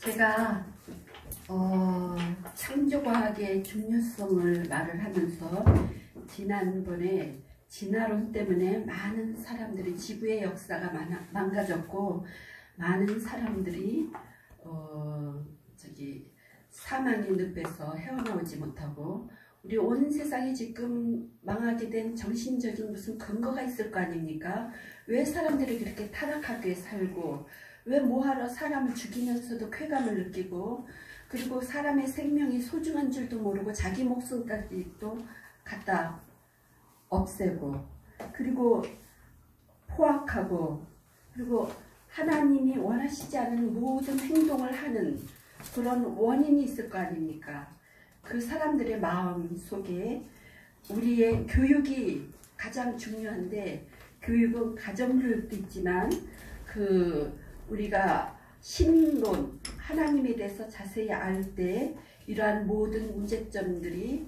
제가 창조과학의 중요성을 말을 하면서 지난번에 진화론 때문에 많은 사람들이 지구의 역사가 망가졌고 많은 사람들이 사망의 늪에서 헤어나오지 못하고 우리 온 세상이 지금 망하게 된 정신적인 무슨 근거가 있을 거 아닙니까? 왜 사람들이 그렇게 타락하게 살고 왜 뭐하러 사람을 죽이면서도 쾌감을 느끼고 그리고 사람의 생명이 소중한 줄도 모르고 자기 목숨까지 또 갖다 없애고 그리고 포악하고 그리고 하나님이 원하시지 않은 모든 행동을 하는 그런 원인이 있을 거 아닙니까? 그 사람들의 마음 속에 우리의 교육이 가장 중요한데 교육은 가정교육도 있지만 우리가 신론 하나님에 대해서 자세히 알 때 이러한 모든 문제점들이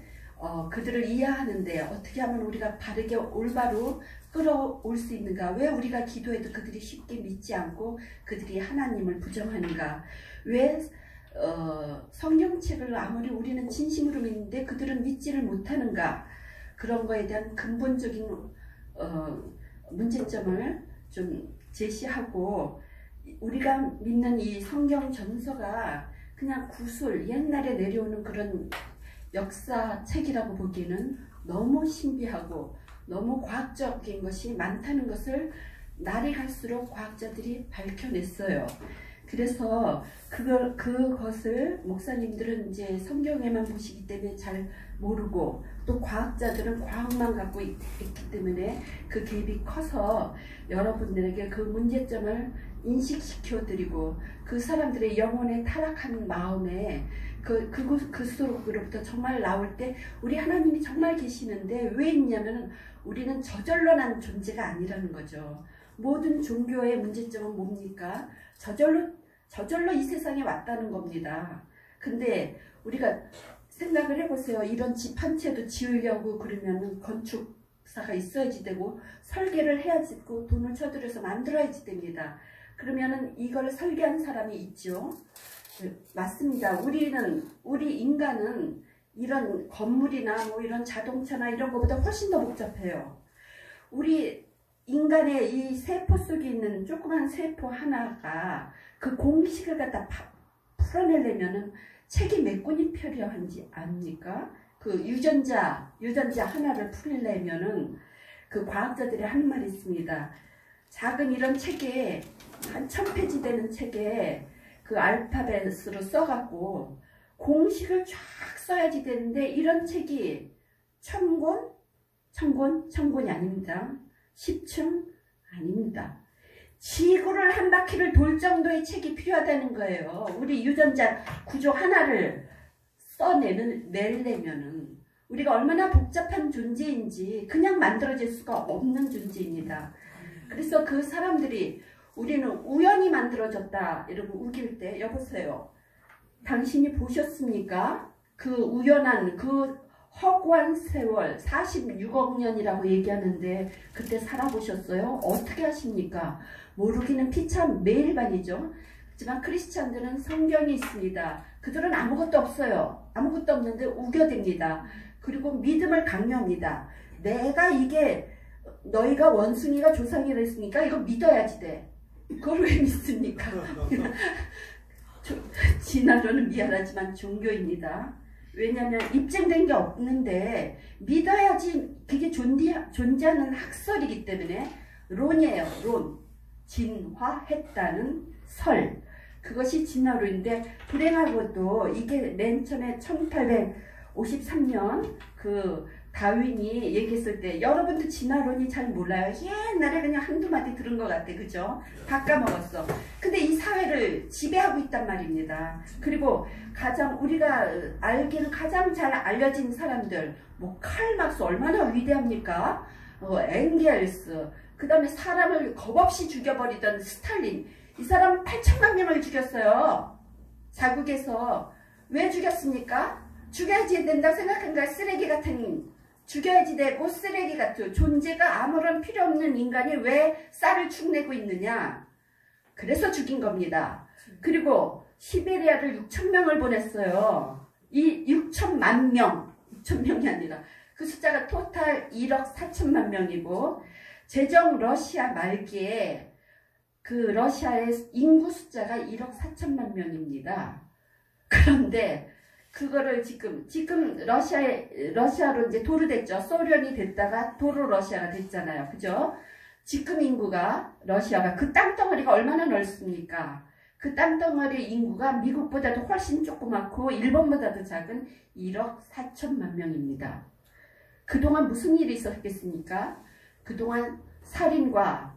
그들을 이해하는데 어떻게 하면 우리가 바르게 올바로 끌어올 수 있는가? 왜 우리가 기도해도 그들이 쉽게 믿지 않고 그들이 하나님을 부정하는가? 왜 성경책을 아무리 우리는 진심으로 믿는데 그들은 믿지를 못하는가? 그런 거에 대한 근본적인 문제점을 좀 제시하고 우리가 믿는 이 성경 전서가 그냥 구술 옛날에 내려오는 그런 역사책이라고 보기에는 너무 신비하고 너무 과학적인 것이 많다는 것을 날이 갈수록 과학자들이 밝혀냈어요. 그래서 그것을 목사님들은 이제 성경에만 보시기 때문에 잘 모르고 또 과학자들은 과학만 갖고 있기 때문에 그 갭이 커서 여러분들에게 그 문제점을 인식시켜 드리고 그 사람들의 영혼의 타락한 마음에 그 속으로부터 정말 나올 때 우리 하나님이 정말 계시는데 왜 있냐면 우리는 저절로 난 존재가 아니라는 거죠. 모든 종교의 문제점은 뭡니까? 저절로 이 세상에 왔다는 겁니다. 근데 우리가 생각을 해보세요. 이런 집 한 채도 지으려고 그러면 건축사가 있어야지 되고 설계를 해야지 되고 돈을 쳐들여서 만들어야지 됩니다. 그러면은 이걸 설계한 사람이 있죠. 맞습니다. 우리 인간은 이런 건물이나 뭐 이런 자동차나 이런 것보다 훨씬 더 복잡해요. 우리 인간의 이 세포 속에 있는 조그만 세포 하나가 그 공식을 갖다 풀어내려면은 책이 몇 권이 필요한지 압니까? 그 유전자 하나를 풀려면은 그 과학자들이 하는 말이 있습니다. 작은 이런 책에 한 1000페이지 되는 책에 그 알파벳으로 써갖고 공식을 쫙 써야지 되는데 이런 책이 1000권이 아닙니다. 10층 아닙니다. 지구를 한 바퀴를 돌 정도의 책이 필요하다는 거예요. 우리 유전자 구조 하나를 내려면은 우리가 얼마나 복잡한 존재인지 그냥 만들어질 수가 없는 존재입니다. 그래서 그 사람들이 우리는 우연히 만들어졌다 이러고 우길 때 여보세요. 당신이 보셨습니까? 그 우연한 그 허구한 세월 46억 년이라고 얘기하는데 그때 살아보셨어요? 어떻게 하십니까? 모르기는 피참 매일반이죠. 하지만 크리스찬들은 성경이 있습니다. 그들은 아무것도 없어요. 아무것도 없는데 우겨댑니다. 그리고 믿음을 강요합니다. 내가 이게 너희가 원숭이가 조상이 됐으니까 이거 믿어야지 돼. 그걸 왜 믿습니까? 진화론은 미안하지만 종교입니다. 왜냐하면 입증된 게 없는데 믿어야지 그게 존재하는 학설이기 때문에 론이에요. 론. 진화했다는 설. 그것이 진화론인데 불행하고도 이게 맨 처음에 1853년 그 다윈이 얘기했을 때 여러분도 진화론이 잘 몰라요. 옛날에 그냥 한두 마디 들은 것 같아. 그죠? 다 까먹었어. 근데 이 사회를 지배하고 있단 말입니다. 그리고 우리가 알기는 가장 잘 알려진 사람들 뭐 칼막스 얼마나 위대합니까? 엥겔스 그 다음에 사람을 겁없이 죽여버리던 스탈린 이 사람은 8천만 명을 죽였어요. 자국에서. 왜 죽였습니까? 죽여야지 된다고 생각한 거야. 쓰레기 같은 죽여야지 되고 쓰레기 같은 존재가 아무런 필요 없는 인간이 왜 쌀을 축내고 있느냐. 그래서 죽인 겁니다. 그리고 시베리아를 6,000명을 보냈어요. 이 6천만 명, 6,000명이 아니라 그 숫자가 토탈 1억 4천만 명이고 제정 러시아 말기에 그 러시아의 인구 숫자가 1억 4천만 명입니다. 그런데 그거를 지금 러시아로 이제 도로 됐죠. 소련이 됐다가 도로 러시아가 됐잖아요. 그죠? 지금 인구가 러시아가 그 땅덩어리가 얼마나 넓습니까? 그 땅덩어리 인구가 미국보다도 훨씬 조그맣고 일본보다도 작은 1억 4천만 명입니다. 그동안 무슨 일이 있었겠습니까? 그동안 살인과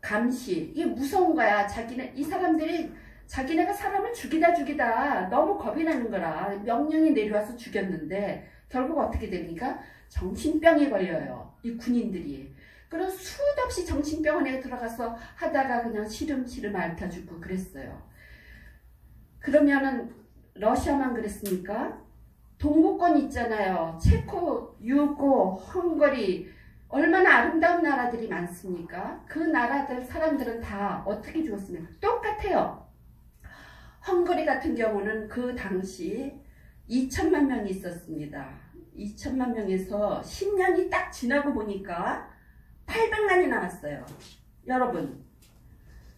감시, 이게 무서운 거야. 이 사람들이 자기네가 사람을 죽이다 너무 겁이 나는 거라 명령이 내려와서 죽였는데 결국 어떻게 됩니까? 정신병에 걸려요. 이 군인들이. 그런 수도 없이 정신병원에 들어가서 하다가 그냥 시름시름 앓다 죽고 그랬어요. 그러면은 러시아만 그랬습니까? 동구권 있잖아요. 체코, 유고, 헝가리 얼마나 아름다운 나라들이 많습니까? 그 나라들 사람들은 다 어떻게 죽었습니까? 똑같아요. 헝가리 같은 경우는 그 당시 2천만 명이 있었습니다. 2천만 명에서 10년이 딱 지나고 보니까 800만이 나왔어요. 여러분,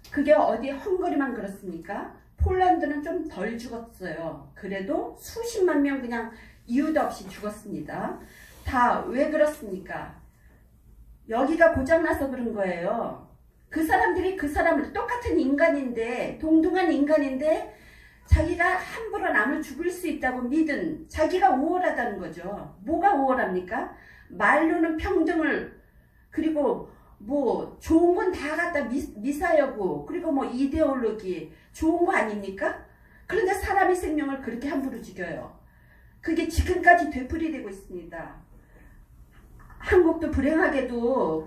그게 어디 헝가리만 그렇습니까? 폴란드는 좀 덜 죽었어요. 그래도 수십만 명 그냥 이유도 없이 죽었습니다. 다 왜 그렇습니까? 여기가 고장나서 그런 거예요. 그 사람들이 그 사람을 똑같은 인간인데 동등한 인간인데 자기가 함부로 남을 죽일 수 있다고 믿은 자기가 우월하다는 거죠. 뭐가 우월합니까? 말로는 평등을 그리고 뭐 좋은 건 다 갖다 미사여고 그리고 뭐 이데올로기 좋은 거 아닙니까? 그런데 사람의 생명을 그렇게 함부로 죽여요. 그게 지금까지 되풀이되고 있습니다. 한국도 불행하게도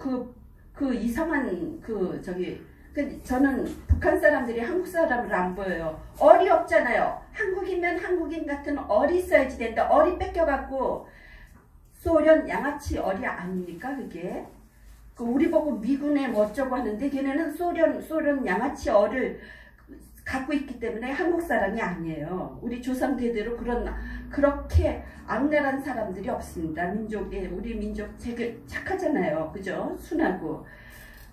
그 이상한 저는 북한 사람들이 한국 사람을 안 보여요. 얼이 없잖아요. 한국이면 한국인 같은 얼이 있어야지 되는데 얼이 뺏겨갖고 소련 양아치 얼이 아닙니까 그게? 우리 보고 미군에 뭐 어쩌고 하는데 걔네는 소련 양아치 얼을 갖고 있기 때문에 한국 사람이 아니에요. 우리 조상대대로 그렇게 악랄한 사람들이 없습니다. 우리 민족 되게 착하잖아요. 그죠? 순하고.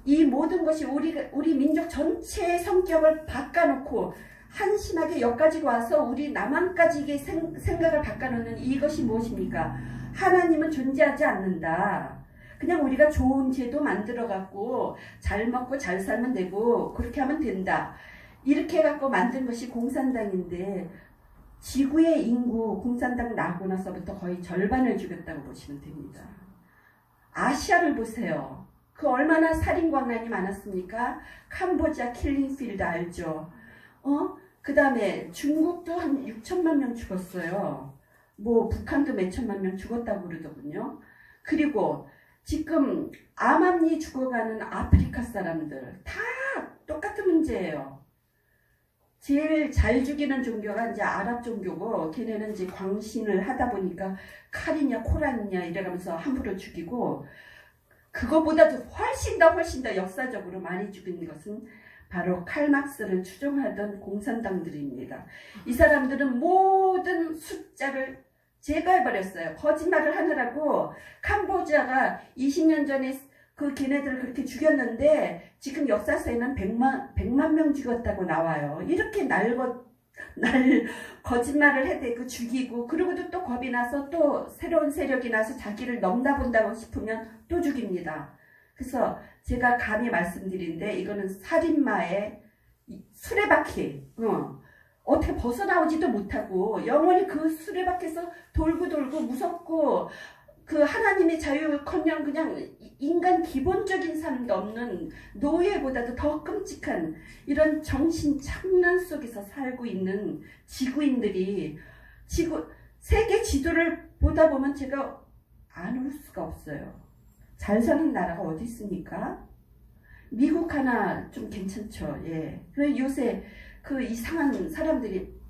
이 모든 것이 우리 민족 전체의 성격을 바꿔놓고 한심하게 여기까지 와서 우리 남한까지 이게 생각을 바꿔놓는 이것이 무엇입니까? 하나님은 존재하지 않는다. 그냥 우리가 좋은 제도 만들어갖고 잘 먹고 잘 살면 되고 그렇게 하면 된다. 이렇게 해갖고 만든 것이 공산당인데 지구의 인구 공산당 나고 나서부터 거의 절반을 죽였다고 보시면 됩니다. 아시아를 보세요. 그 얼마나 살인광란이 많았습니까? 캄보디아 킬링필드 알죠? 그 다음에 중국도 한 6천만 명 죽었어요. 뭐 북한도 몇 천만 명 죽었다고 그러더군요. 그리고 지금 암암리 죽어가는 아프리카 사람들 다 똑같은 문제예요. 제일 잘 죽이는 종교가 이제 아랍 종교고 걔네는 이제 광신을 하다 보니까 칼이냐 코란이냐 이래가면서 함부로 죽이고 그거보다도 훨씬 더 역사적으로 많이 죽인 것은 바로 칼막스를 추종하던 공산당들입니다. 이 사람들은 모든 숫자를 제거해버렸어요. 거짓말을 하느라고 캄보디아가 20년 전에 그 걔네들을 그렇게 죽였는데 지금 역사서에는 100만 명 죽였다고 나와요. 이렇게 거짓말을 해대고 죽이고 그러고도 또 겁이 나서 또 새로운 세력이 나서 자기를 넘나본다고 싶으면 또 죽입니다. 그래서 제가 감히 말씀드린데 이거는 살인마의 수레바퀴 어떻게 벗어나오지도 못하고 영원히 그 수레바퀴에서 돌고 무섭고 그 하나님의 자유커녕 그냥 인간 기본적인 삶도 없는 노예보다도 더 끔찍한 이런 정신착란 속에서 살고 있는 지구인들이 세계 지도를 보다 보면 제가 안 울 수가 없어요. 잘 사는 나라가 어디 있습니까? 미국 하나 좀 괜찮죠. 예. 그래서 요새 그 이상한 사람들이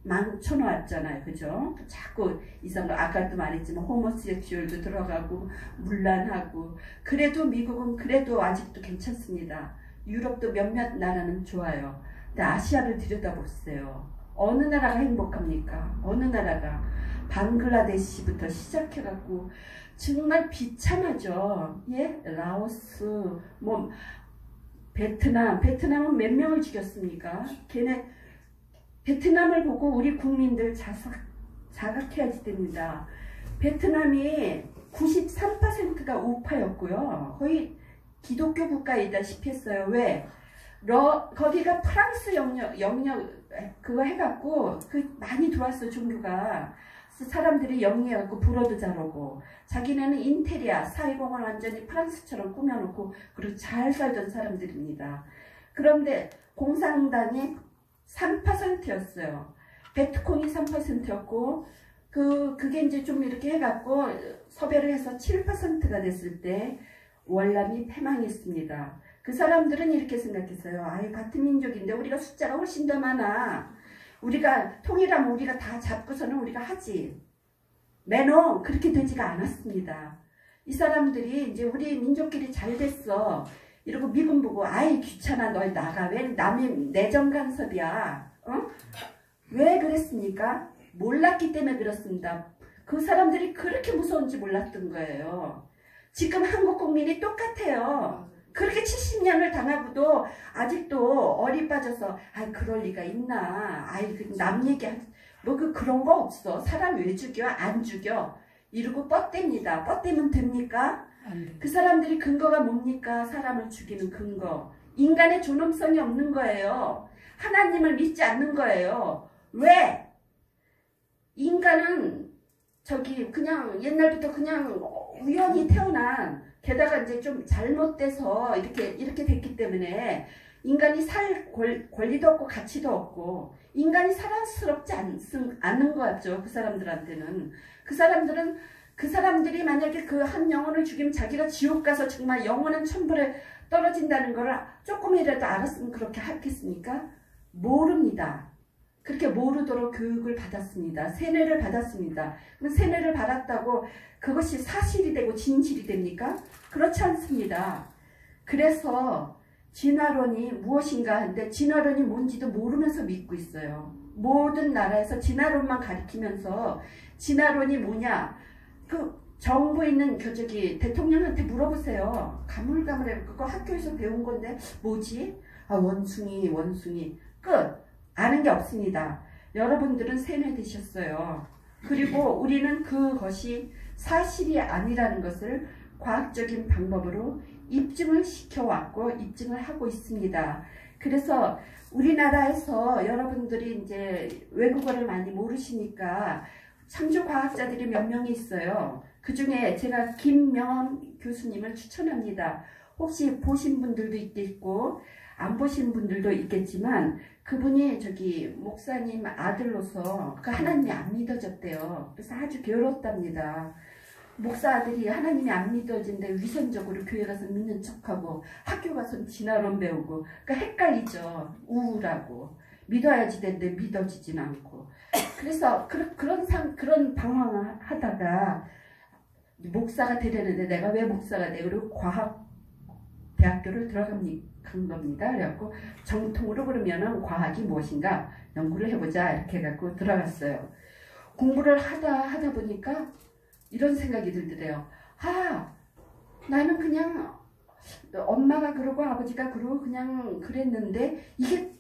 많쳐놓았잖아요. 그죠? 자꾸 이상한 거 아까도 말했지만 호모섹슈얼도 들어가고 문란하고 그래도 미국은 그래도 아직도 괜찮습니다. 유럽도 몇몇 나라는 좋아요. 근데 아시아를 들여다보세요. 어느 나라가 행복합니까? 어느 나라가? 방글라데시부터 시작해갖고 정말 비참하죠. 예? 라오스, 뭐 베트남은 몇 명을 죽였습니까? 걔네 베트남을 보고 우리 국민들 자각해야지 됩니다. 베트남이 93%가 우파였고요. 거의 기독교 국가이다시피 했어요. 왜? 거기가 프랑스 영역 그거 해갖고 많이 들어왔어 종교가. 사람들이 영리해갖고 불어도 잘 오고 자기네는 인테리어 사회공을 완전히 프랑스처럼 꾸며놓고 그리고 잘 살던 사람들입니다. 그런데 공산당이 3%였어요. 베트콩이 3%였고 그게 이제 좀 이렇게 해갖고 섭외를 해서 7%가 됐을 때 월남이 패망했습니다. 그 사람들은 이렇게 생각했어요. 아이 같은 민족인데 우리가 숫자가 훨씬 더 많아. 우리가 통일하면 우리가 다 잡고서는 우리가 하지. 매너 그렇게 되지가 않았습니다. 이 사람들이 이제 우리 민족끼리 잘 됐어. 이러고 미군 보고 아이 귀찮아 너희 나가. 왜 남의 내정 간섭이야. 어? 왜 그랬습니까? 몰랐기 때문에 그렇습니다. 그 사람들이 그렇게 무서운지 몰랐던 거예요. 지금 한국 국민이 똑같아요. 그렇게 70년을 당하고도 아직도 어리 빠져서 아이 그럴 리가 있나. 아이 남 얘기 뭐 그런 거 없어. 사람 왜 죽여? 안 죽여. 이러고 뻗댑니다. 뻗대면 됩니까? 그 사람들이 근거가 뭡니까? 사람을 죽이는 근거. 인간의 존엄성이 없는 거예요. 하나님을 믿지 않는 거예요. 왜? 인간은 그냥 옛날부터 그냥 우연히 태어난 게다가 이제 좀 잘못돼서 이렇게 됐기 때문에 인간이 살 권리도 없고 가치도 없고 인간이 사랑스럽지 않는 거죠. 그 사람들한테는. 그 사람들이 만약에 그 한 영혼을 죽이면 자기가 지옥 가서 정말 영원한 천벌에 떨어진다는 걸 조금이라도 알았으면 그렇게 하겠습니까? 모릅니다. 그렇게 모르도록 교육을 받았습니다. 세뇌를 받았습니다. 그럼 세뇌를 받았다고 그것이 사실이 되고 진실이 됩니까? 그렇지 않습니다. 그래서 진화론이 무엇인가 하는데 진화론이 뭔지도 모르면서 믿고 있어요. 모든 나라에서 진화론만 가리키면서 진화론이 뭐냐? 그 정부에 있는 대통령한테 물어보세요. 가물가물해. 그거 학교에서 배운 건데 뭐지? 아 원숭이 끝. 아는 게 없습니다. 여러분들은 세뇌되셨어요. 그리고 우리는 그것이 사실이 아니라는 것을 과학적인 방법으로 입증을 시켜왔고 입증을 하고 있습니다. 그래서 우리나라에서 여러분들이 이제 외국어를 많이 모르시니까 창조과학자들이 몇 명이 있어요. 그 중에 제가 김명원 교수님을 추천합니다. 혹시 보신 분들도 있겠고 안 보신 분들도 있겠지만 그분이 목사님 아들로서 그 하나님이 안 믿어졌대요. 그래서 아주 괴롭답니다. 목사 아들이 하나님이 안 믿어진데 위선적으로 교회 가서 믿는 척하고 학교 가서 진화론 배우고 그러니까 헷갈리죠. 우울하고 믿어야지 되는데 믿어지진 않고 그래서 그런 방황을 하다가 목사가 되려는데 내가 왜 목사가 돼? 그리고 과학대학교를 들어간 겁니다. 그래갖고 정통으로 그러면은 과학이 무엇인가 연구를 해보자 이렇게 해갖고 들어갔어요. 공부를 하다 보니까 이런 생각이 들더래요. 나는 그냥 엄마가 그러고 아버지가 그러고 그냥 그랬는데 이게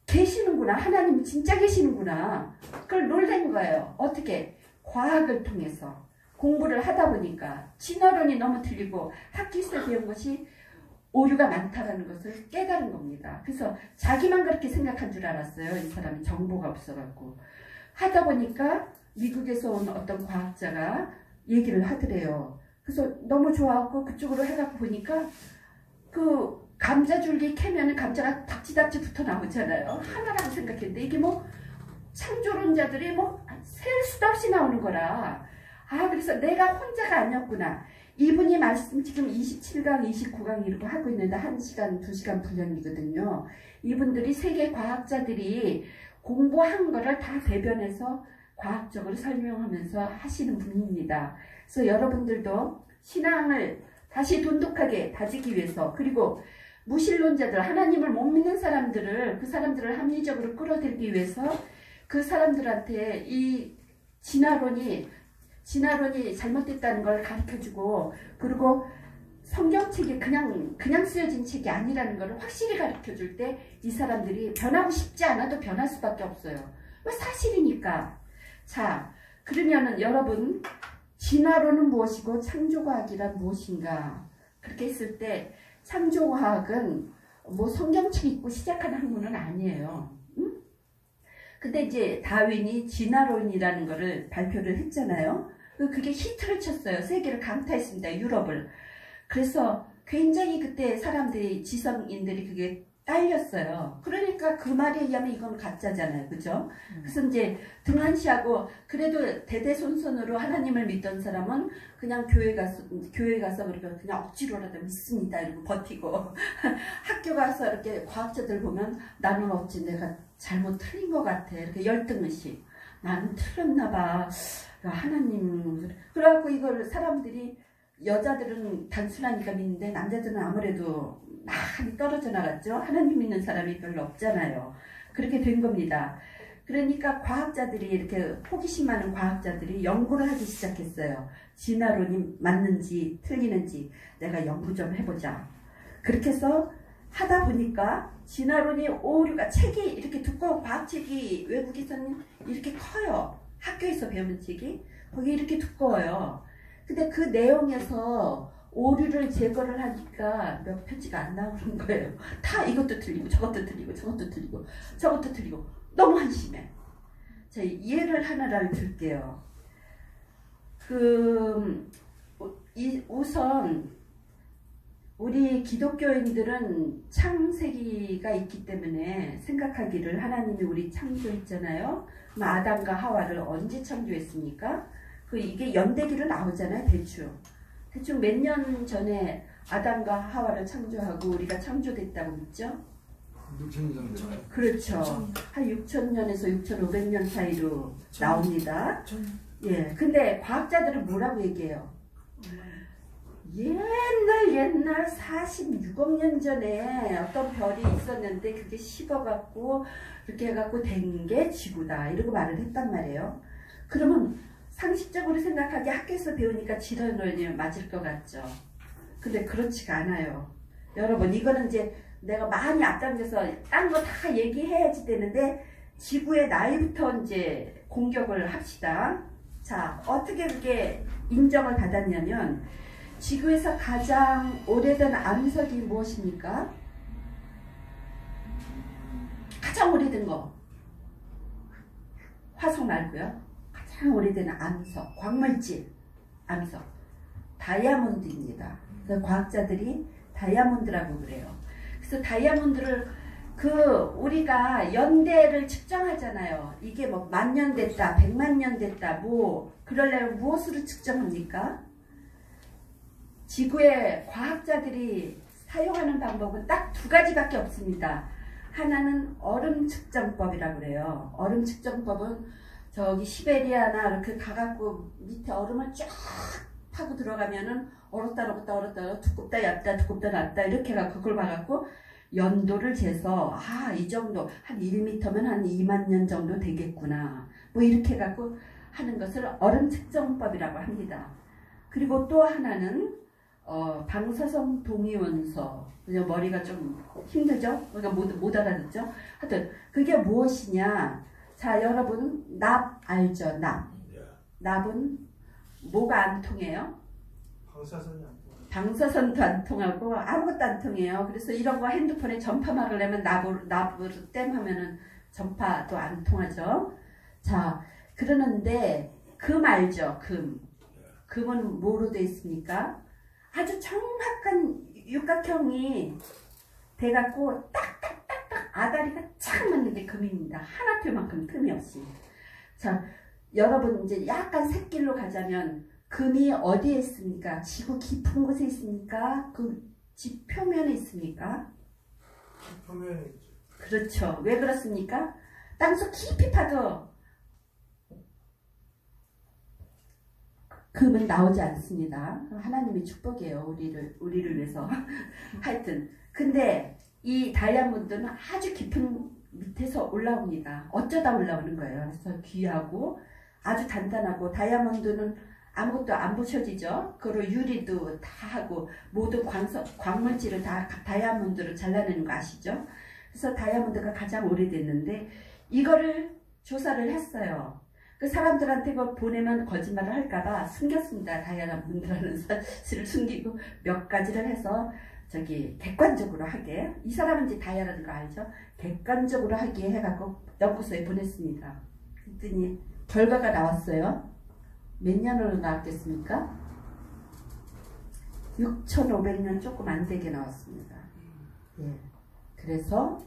계시는구나. 하나님이 진짜 계시는구나. 그걸 놀란 거예요. 어떻게? 과학을 통해서 공부를 하다 보니까 진화론이 너무 틀리고 학교에서 배운 것이 오류가 많다는 것을 깨달은 겁니다. 그래서 자기만 그렇게 생각한 줄 알았어요. 이 사람이 정보가 없어갖고. 하다 보니까 미국에서 온 어떤 과학자가 얘기를 하더래요. 그래서 너무 좋아하고 그쪽으로 해갖고 보니까 그 감자줄기 캐면은 감자가 닥치닥치 붙어 나오잖아요. 하나라고 생각했는데 이게 뭐 창조론자들이 뭐 셀 수도 없이 나오는 거라. 그래서 내가 혼자가 아니었구나. 이분이 말씀 지금 27강, 29강 이러고 하고 있는데 1시간, 2시간 분량이거든요. 이분들이 세계 과학자들이 공부한 거를 다 대변해서 과학적으로 설명하면서 하시는 분입니다. 그래서 여러분들도 신앙을 다시 돈독하게 다지기 위해서 그리고 무신론자들, 하나님을 못 믿는 사람들을, 그 사람들을 합리적으로 끌어들이기 위해서 그 사람들한테 이 진화론이 잘못됐다는 걸 가르쳐주고, 그리고 성경책이 그냥 쓰여진 책이 아니라는 걸 확실히 가르쳐줄 때 이 사람들이 변하고 싶지 않아도 변할 수밖에 없어요. 왜? 사실이니까. 자, 그러면은 여러분, 진화론은 무엇이고 창조과학이란 무엇인가? 그렇게 했을 때 창조과학은 뭐 성경책 읽고 시작하는 학문은 아니에요. 응? 근데 이제 다윈이 진화론이라는 거를 발표를 했잖아요. 그게 히트를 쳤어요. 세계를 강타했습니다. 유럽을. 그래서 굉장히 그때 사람들이, 지성인들이 그게 딸렸어요. 그러니까 그 말에 의하면 이건 가짜잖아요. 그죠? 그래서 이제 등한시하고, 그래도 대대손손으로 하나님을 믿던 사람은 그냥 교회 가서 그냥 억지로라도 믿습니다. 이러고 버티고 학교 가서 이렇게 과학자들 보면 나는 어찌 내가 잘못 틀린 것 같아. 이렇게 열등의식. 나는 틀렸나 봐. 하나님. 그래갖고 이걸 사람들이, 여자들은 단순하니까 믿는데 남자들은 아무래도 많이 떨어져 나갔죠. 하나님 믿는 사람이 별로 없잖아요. 그렇게 된 겁니다. 그러니까 과학자들이, 이렇게 호기심 많은 과학자들이 연구를 하기 시작했어요. 진화론이 맞는지 틀리는지 내가 연구 좀 해보자. 그렇게 해서 하다 보니까 진화론이 오류가, 책이 이렇게 두꺼운 과학책이 외국에서는 이렇게 커요. 학교에서 배우는 책이 거기 이렇게 두꺼워요. 근데 그 내용에서 오류를 제거를 하니까 몇 페이지가 안 나오는 거예요. 다 이것도 틀리고 저것도 틀리고 저것도 틀리고 저것도 틀리고 너무 한심해. 자, 예를 하나를 들게요. 우선 우리 기독교인들은 창세기가 있기 때문에 생각하기를 하나님이 우리 창조했잖아요. 아담과 하와를 언제 창조했습니까? 이게 연대기로 나오잖아요. 대충 몇 년 전에 아담과 하와를 창조하고 우리가 창조됐다고 믿죠? 6,000년 전에. 그렇죠. 한 6,000년에서 6,500년 사이로 나옵니다. 예. 근데 과학자들은 뭐라고 얘기해요? 옛날 46억 년 전에 어떤 별이 있었는데 그게 식어갖고 이렇게 해갖고 된 게 지구다. 이러고 말을 했단 말이에요. 그러면 상식적으로 생각하기 학교에서 배우니까 진화론이 맞을 것 같죠. 근데 그렇지가 않아요. 여러분, 이거는 이제 내가 많이 앞당겨서 딴 거 다 얘기해야지 되는데 지구의 나이부터 이제 공격을 합시다. 자, 어떻게 그게 인정을 받았냐면 지구에서 가장 오래된 암석이 무엇입니까? 가장 오래된 거. 화석 말고요. 가장 오래된 암석, 광물질, 암석. 다이아몬드입니다. 그래서 과학자들이 다이아몬드라고 그래요. 그래서 다이아몬드를 우리가 연대를 측정하잖아요. 이게 뭐 10,000년 됐다, 100만 년 됐다, 뭐 그러려면 무엇으로 측정합니까? 지구의 과학자들이 사용하는 방법은 딱 두 가지밖에 없습니다. 하나는 얼음 측정법이라고 그래요. 얼음 측정법은 저기 시베리아나 이렇게 가갖고 밑에 얼음을 쫙 파고 들어가면은 얼었다 두껍다 얇다 두껍다 얇다 이렇게 해갖고 그걸 봐갖고 연도를 재서 이 정도 한 1m면 한 2만 년 정도 되겠구나 뭐 이렇게 해갖고 하는 것을 얼음 측정법이라고 합니다. 그리고 또 하나는 방사성 동위원소. 그냥 머리가 좀 힘들죠? 그러니까 못 알아듣죠? 하여튼 그게 무엇이냐? 자, 여러분 납 알죠? 납. 납은 뭐가 안 통해요? 방사선이 안 통해요. 방사선도 안 통하고 아무것도 안 통해요. 그래서 이런 거 핸드폰에 전파 막으려면 납으로 땜하면은 전파도 안 통하죠. 자, 그러는데 금 알죠? 금은 뭐로 되어 있습니까? 아주 정확한 육각형이 돼갖고 딱딱딱딱 아다리가 착 맞는 게 금입니다. 하나표만큼 틈이 없이. 자, 여러분 이제 약간 샛길로 가자면 금이 어디에 있습니까? 지구 깊은 곳에 있습니까? 지 표면에 있습니까? 표면에 있죠. 그렇죠. 왜 그렇습니까? 땅속 깊이 파도 금은 나오지 않습니다. 하나님의 축복이에요. 우리를 위해서. 하여튼 근데 이 다이아몬드는 아주 깊은 밑에서 올라옵니다. 어쩌다 올라오는 거예요. 그래서 귀하고 아주 단단하고 다이아몬드는 아무것도 안 부셔지죠. 그리고 유리도 다 하고 모든 광물질을 다 다이아몬드로 잘라내는 거 아시죠? 그래서 다이아몬드가 가장 오래됐는데 이거를 조사를 했어요. 그 사람들한테 그걸 보내면 거짓말을 할까봐 숨겼습니다. 다이아몬드라는 사실을 숨기고 몇 가지를 해서 저기 객관적으로 하게, 이 사람은 이제 다이아라는 거 알죠? 객관적으로 하게 해갖고 연구소에 보냈습니다. 그랬더니 결과가 나왔어요. 몇 년으로 나왔겠습니까? 6,500년 조금 안 되게 나왔습니다. 예. 그래서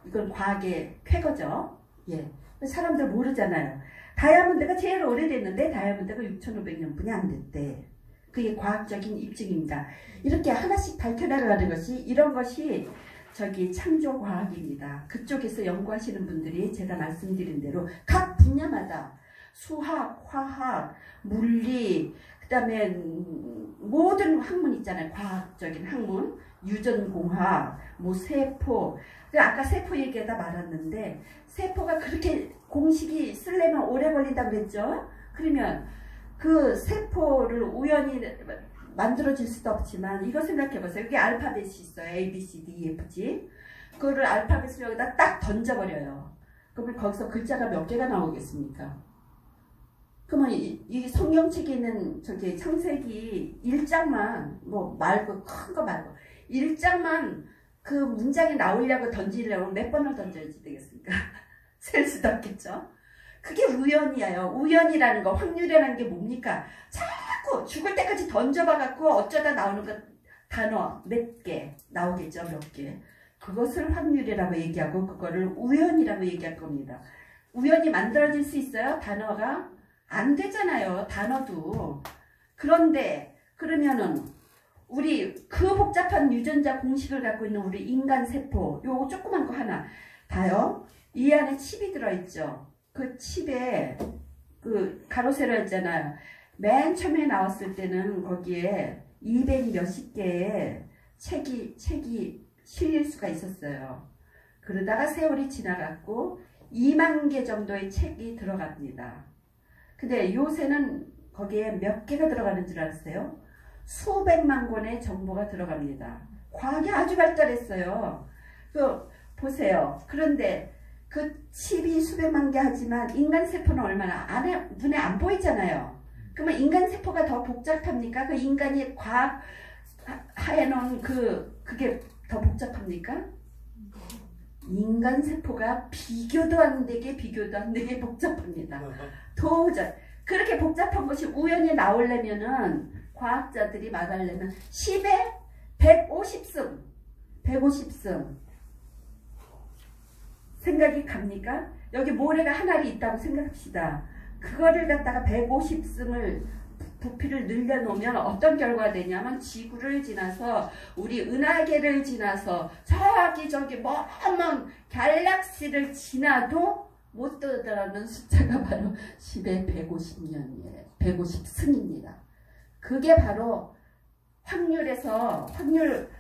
이건 과학의 쾌거죠. 예. 사람들 모르잖아요. 다이아몬드가 제일 오래됐는데 다이아몬드가 6,500년뿐이 안 됐대. 그게 과학적인 입증입니다. 이렇게 하나씩 밝혀나가는 것이, 이런 것이 저기 창조과학입니다. 그쪽에서 연구하시는 분들이 제가 말씀드린 대로 각 분야마다 수학, 화학, 물리, 그 다음에 모든 학문 있잖아요. 과학적인 학문, 유전공학, 뭐 세포. 아까 세포 얘기하다 말았는데 세포가 그렇게 공식이 쓰려면 오래 걸린다고 그랬죠. 그러면 그 세포를 우연히 만들어질 수도 없지만 이거 생각해보세요. 여기 알파벳이 있어요. A, B, C, D, E, F, G. 그거를 알파벳을 여기다 딱 던져버려요. 그러면 거기서 글자가 몇 개가 나오겠습니까? 그러면 이 성경책에 있는 저기 창세기 1장만, 뭐 말고 큰 거 말고 1장만 그 문장이 나오려고 던지려면 몇 번을 던져야 되겠습니까? 셀 수도 없겠죠. 그게 우연이에요. 우연이라는 거, 확률이라는 게 뭡니까? 자꾸 죽을 때까지 던져봐갖고 어쩌다 나오는 거 단어 몇 개 나오겠죠. 몇 개. 그것을 확률이라고 얘기하고 그거를 우연이라고 얘기할 겁니다. 우연히 만들어질 수 있어요? 단어가? 안 되잖아요. 단어도. 그런데 그러면은 우리 그 복잡한 유전자 공식을 갖고 있는 우리 인간 세포, 요거 조그만 거 하나 다요. 이 안에 칩이 들어있죠. 그 칩에 그 가로 세로 있잖아요. 맨 처음에 나왔을 때는 거기에 200 몇십 개의 책이 실릴 수가 있었어요. 그러다가 세월이 지나갔고 2만 개 정도의 책이 들어갑니다. 근데 요새는 거기에 몇 개가 들어가는 줄 아세요? 수백만 권의 정보가 들어갑니다. 과학이 아주 발달했어요. 보세요. 그런데 그 칩이 수백만 개 하지만 인간 세포는 얼마나 눈에 안 보이잖아요. 그러면 인간 세포가 더 복잡합니까? 그 인간이 과학 해놓은 그게 더 복잡합니까? 인간 세포가 비교도 안 되게 복잡합니다. 도저히 그렇게 복잡한 것이 우연히 나오려면은 과학자들이 말하려면 10에 150승 150승 생각이 갑니까? 여기 모래가 한 알이 있다고 생각합시다. 그거를 갖다가 150승을 부피를 늘려놓으면 어떤 결과가 되냐면 지구를 지나서 우리 은하계를 지나서 저기 먼 갤럭시를 지나도 못 들어가는 숫자가 바로 10의 150년이에요. 150승입니다. 그게 바로 확률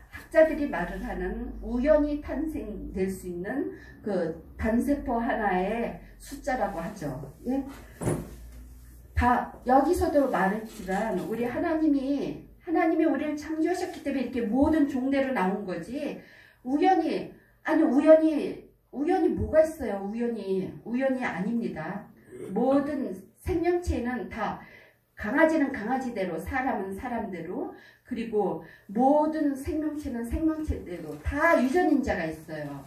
학자들이 말을 하는 우연히 탄생될 수 있는 그 단세포 하나의 숫자라고 하죠. 예? 여기서도 말했지만 우리 하나님이 우리를 창조하셨기 때문에 이렇게 모든 종대로 나온 거지. 우연히 뭐가 있어요? 우연이 아닙니다. 모든 생명체는 다 강아지는 강아지대로, 사람은 사람대로, 그리고 모든 생명체는 생명체대로 다 유전인자가 있어요.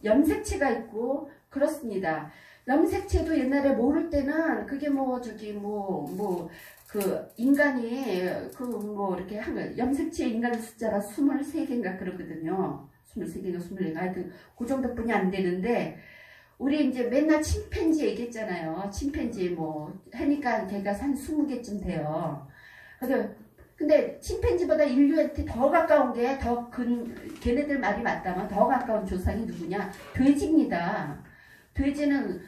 염색체가 있고 그렇습니다. 염색체도 옛날에 모를 때는 그게 인간이 이렇게 한 거예요. 염색체 인간 숫자가 23개인가 그러거든요. 23개인가 24개인가 하여튼 그 정도뿐이 안 되는데 우리 이제 맨날 침팬지 얘기했잖아요. 침팬지 하니까 걔가 한 20개쯤 돼요. 근데 침팬지보다 인류한테 더 가까운 게 걔네들 말이 맞다면 더 가까운 조상이 누구냐? 돼지입니다. 돼지는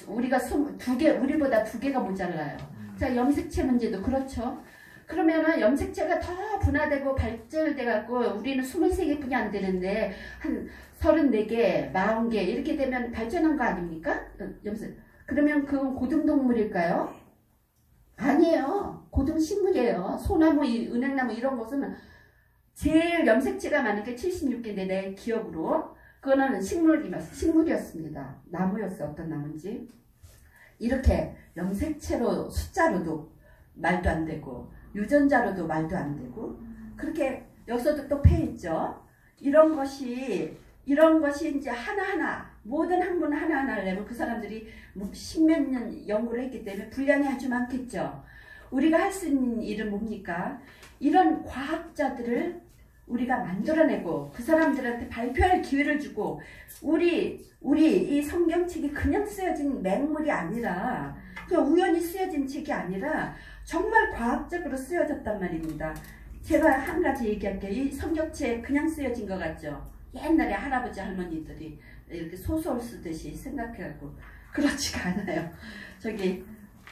우리보다 2개가 모자라요. 자, 염색체 문제도 그렇죠. 그러면은 염색체가 더 분화되고 발전돼 갖고 우리는 23개뿐이 안 되는데 한 34개, 40개 이렇게 되면 발전한 거 아닙니까? 염색. 그러면 그건 고등동물일까요? 아니에요. 고등식물이에요. 소나무, 은행나무 이런 것은 제일 염색체가 많은 게 76개인데 내 기억으로 그거는 식물이었습니다. 나무였어요. 어떤 나무인지. 이렇게 염색체로 숫자로도 말도 안 되고 유전자로도 말도 안 되고 그렇게 여기서도 또 패했죠. 이런 것이 이제 하나하나 모든 학문 하나하나를 내면 그 사람들이 십몇 년 연구를 했기 때문에 분량이 아주 많겠죠. 우리가 할 수 있는 일은 뭡니까? 이런 과학자들을 우리가 만들어내고 그 사람들한테 발표할 기회를 주고 우리 이 성경책이 그냥 쓰여진 맹물이 아니라 그냥 우연히 쓰여진 책이 아니라 정말 과학적으로 쓰여졌단 말입니다. 제가 한 가지 얘기할게요. 이 성경책 그냥 쓰여진 것 같죠? 옛날에 할아버지 할머니들이 이렇게 소설 쓰듯이 생각해갖고 그렇지가 않아요.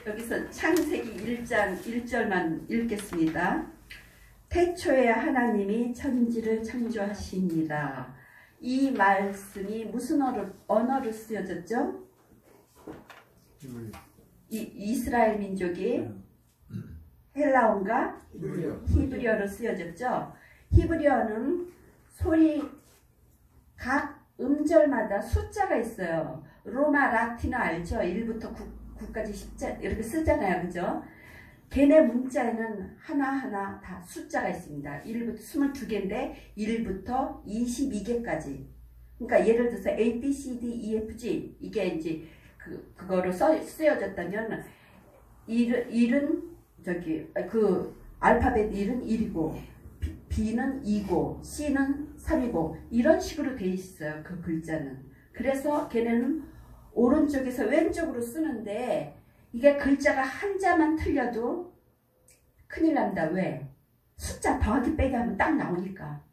여기서 창세기 1장 1절만 읽겠습니다. 태초에 하나님이 천지를 창조하시니라. 이 말씀이 무슨 언어로 쓰여졌죠? 이스라엘 민족이 헬라어인가? 히브리어로 쓰여졌죠. 히브리어는 소리 각 음절마다 숫자가 있어요. 로마 라틴어 알죠? 1부터 9까지 10자 이렇게 쓰잖아요. 그죠? 걔네 문자에는 하나하나 다 숫자가 있습니다. 1부터 22개인데 1부터 22개까지. 그러니까 예를 들어서 A, B, C, D, E, F, G 이게 이제 그거로 쓰여졌다면 1은 그 알파벳 1은 1이고 B는 2고 C는 3이고 이런 식으로 돼 있어요. 그 글자는. 그래서 걔네는 오른쪽에서 왼쪽으로 쓰는데 이게 글자가 한자만 틀려도 큰일 납니다. 왜? 숫자 더하기 빼기 하면 딱 나오니까.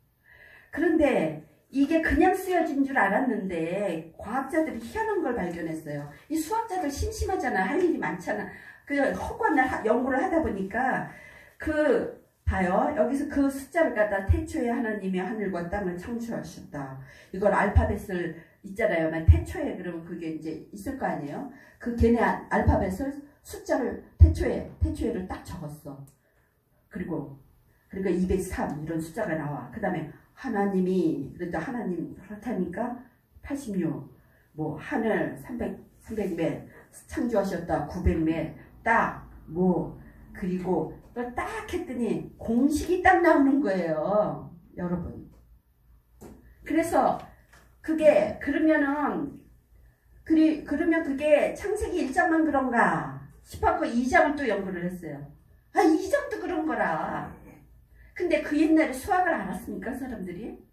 그런데 이게 그냥 쓰여진 줄 알았는데 과학자들이 희한한 걸 발견했어요. 이 수학자들 심심하잖아. 할 일이 많잖아. 그 허구한 연구를 하다 보니까 봐요. 여기서 그 숫자를 갖다 태초에 하나님이 하늘과 땅을 창조하셨다. 이걸 알파벳을 있잖아요. 태초에 그러면 그게 이제 있을 거 아니에요. 그 걔네 알파벳을 숫자를 태초에를 딱 적었어. 그리고 203 이런 숫자가 나와. 그 다음에 하나님이 그래도 하나님 그렇다니까 86 뭐 하늘 300매 창조하셨다. 900매 딱 뭐 그리고 그걸 딱 했더니 공식이 딱 나오는 거예요. 여러분. 그래서 그게 그러면 그게 창세기 1장만 그런가 싶었고 2장을 또 연구를 했어요. 2장도 그런 거라. 근데 그 옛날에 수학을 알았습니까? 사람들이?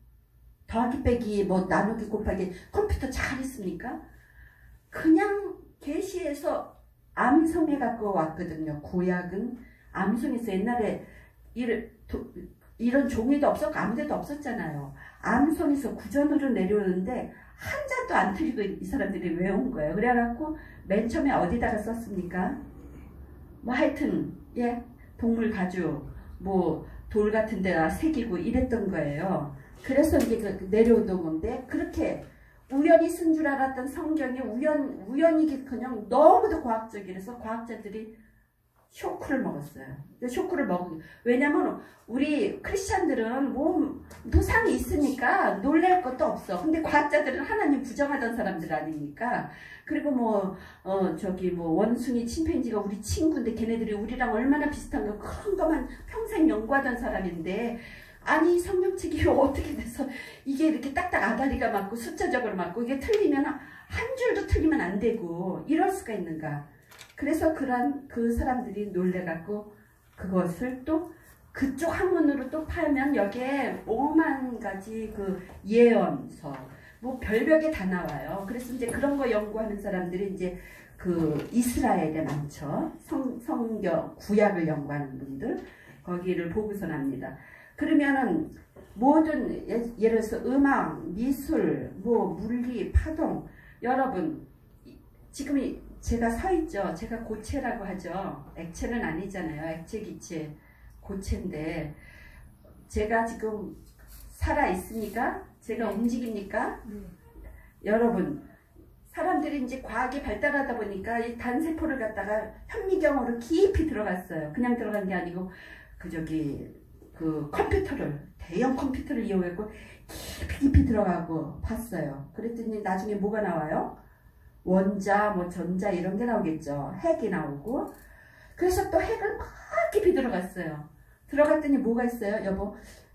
더하기 빼기 뭐 나누기 곱하기 컴퓨터 잘했습니까? 그냥 계시에서 암송해 갖고 왔거든요. 구약은 암송에서 옛날에 이런 종이도 없었고 아무데도 없었잖아요. 암송에서 구전으로 내려오는데 한자도 안 틀리고 이 사람들이 외운 거예요. 그래갖고 맨 처음에 어디다가 썼습니까? 뭐 하여튼 동물 가죽 뭐 돌 같은 데가 새기고 이랬던 거예요. 그래서 이제 내려오던 건데 그렇게 우연히 쓴 줄 알았던 성경이 우연이기커녕 너무도 과학적이라서 과학자들이 쇼크를 먹었어요. 왜냐면 우리 크리스찬들은 뭐 도상이 있으니까 놀랄 것도 없어. 근데 과학자들은 하나님 부정하던 사람들 아닙니까? 그리고 뭐 원숭이 침팬지가 우리 친구인데 걔네들이 우리랑 얼마나 비슷한가 그런 것만 평생 연구하던 사람인데 아니 성경책이 어떻게 돼서 이게 이렇게 딱딱 아다리가 맞고 숫자적으로 맞고 이게 틀리면 한 줄도 틀리면 안 되고 이럴 수가 있는가. 그래서 그 사람들이 놀래갖고 그것을 또 그쪽 학문으로 또 팔면 여기에 5만 가지 그 예언서 뭐 별벽에 다 나와요. 그래서 이제 그런 거 연구하는 사람들이 이제 그 이스라엘에 많죠. 성경 구약을 연구하는 분들 거기를 보고서 납니다. 그러면은 모든 예를 들어서 음악, 미술, 뭐 물리, 파동 여러분 지금 제가 서 있죠. 제가 고체라고 하죠. 액체는 아니잖아요. 액체, 기체, 고체인데 제가 지금 살아 있습니까? 제가 움직입니까? 여러분, 사람들이 이제 과학이 발달하다 보니까 이 단세포를 갖다가 현미경으로 깊이 들어갔어요. 그냥 들어간 게 아니고 그 컴퓨터를, 대형 컴퓨터를 이용했고 깊이 들어가고 봤어요. 그랬더니 나중에 뭐가 나와요? 원자, 뭐 전자 이런 게 나오겠죠. 핵이 나오고. 그래서 또 핵을 막 깊이 들어갔어요. 들어갔더니 뭐가 있어요?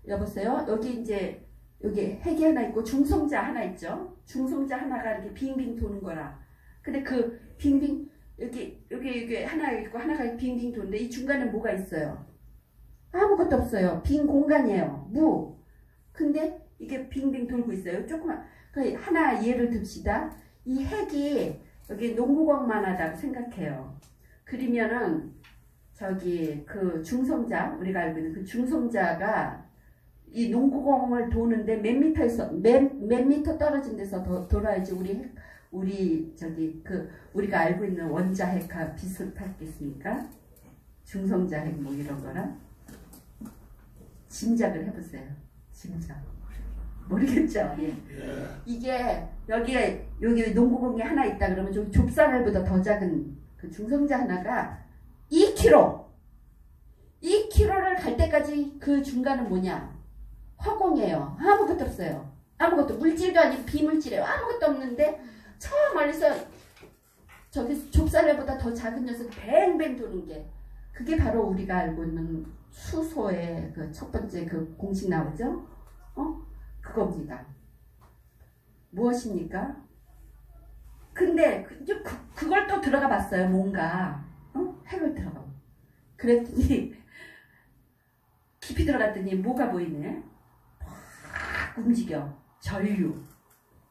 여보세요? 여기 핵이 하나 있고 중성자 하나 있죠. 중성자 하나가 이렇게 빙빙 도는 거라. 근데 그 빙빙 여기 하나 있고 하나가 빙빙 도는데 이 중간에 뭐가 있어요? 아무것도 없어요. 빈 공간이에요. 무. 근데 이게 빙빙 돌고 있어요. 조그만. 하나 예를 듭시다. 이 핵이 여기 농구공만 하다고 생각해요. 그러면은 그 중성자, 우리가 알고 있는 그 중성자가 이 농구공을 도는데 몇 미터 떨어진 데서 돌아야지 우리가 알고 있는 원자 핵과 비슷하겠습니까? 중성자 핵 뭐 이런 거랑 짐작을 해보세요. 짐작. 모르겠죠? 예. 이게 여기 농구공이 하나 있다 그러면 좀 좁쌀알보다 더 작은 그 중성자 하나가 2km를 갈 때까지 그 중간은 뭐냐? 허공이에요. 아무것도 없어요. 아무것도. 물질도 아니고 비물질이에요. 아무것도 없는데 저 멀리서 저기 좁쌀알보다 더 작은 녀석이 뱅뱅 도는 게 그게 바로 우리가 알고 있는 수소의 그 첫 번째 그 공식 나오죠? 그겁니다. 무엇입니까? 근데 그걸 또 들어가 봤어요. 뭔가 핵을 들어가. 그랬더니 깊이 들어갔더니 뭐가 보이네? 막 움직여. 전류.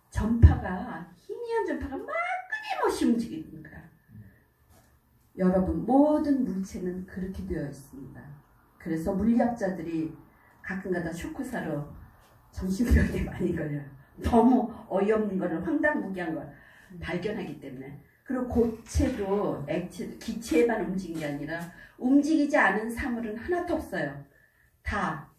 전파가 희미한 전파가 막 끊임없이 움직이는 거야. 여러분 모든 물체는 그렇게 되어 있습니다. 그래서 물리학자들이 가끔가다 쇼크사로 정신병에 많이 걸려요. 너무 어이없는 거를 황당무계한 걸 발견하기 때문에. 그리고 고체도 액체도 기체에만 움직이는 게 아니라 움직이지 않은 사물은 하나도 없어요. 다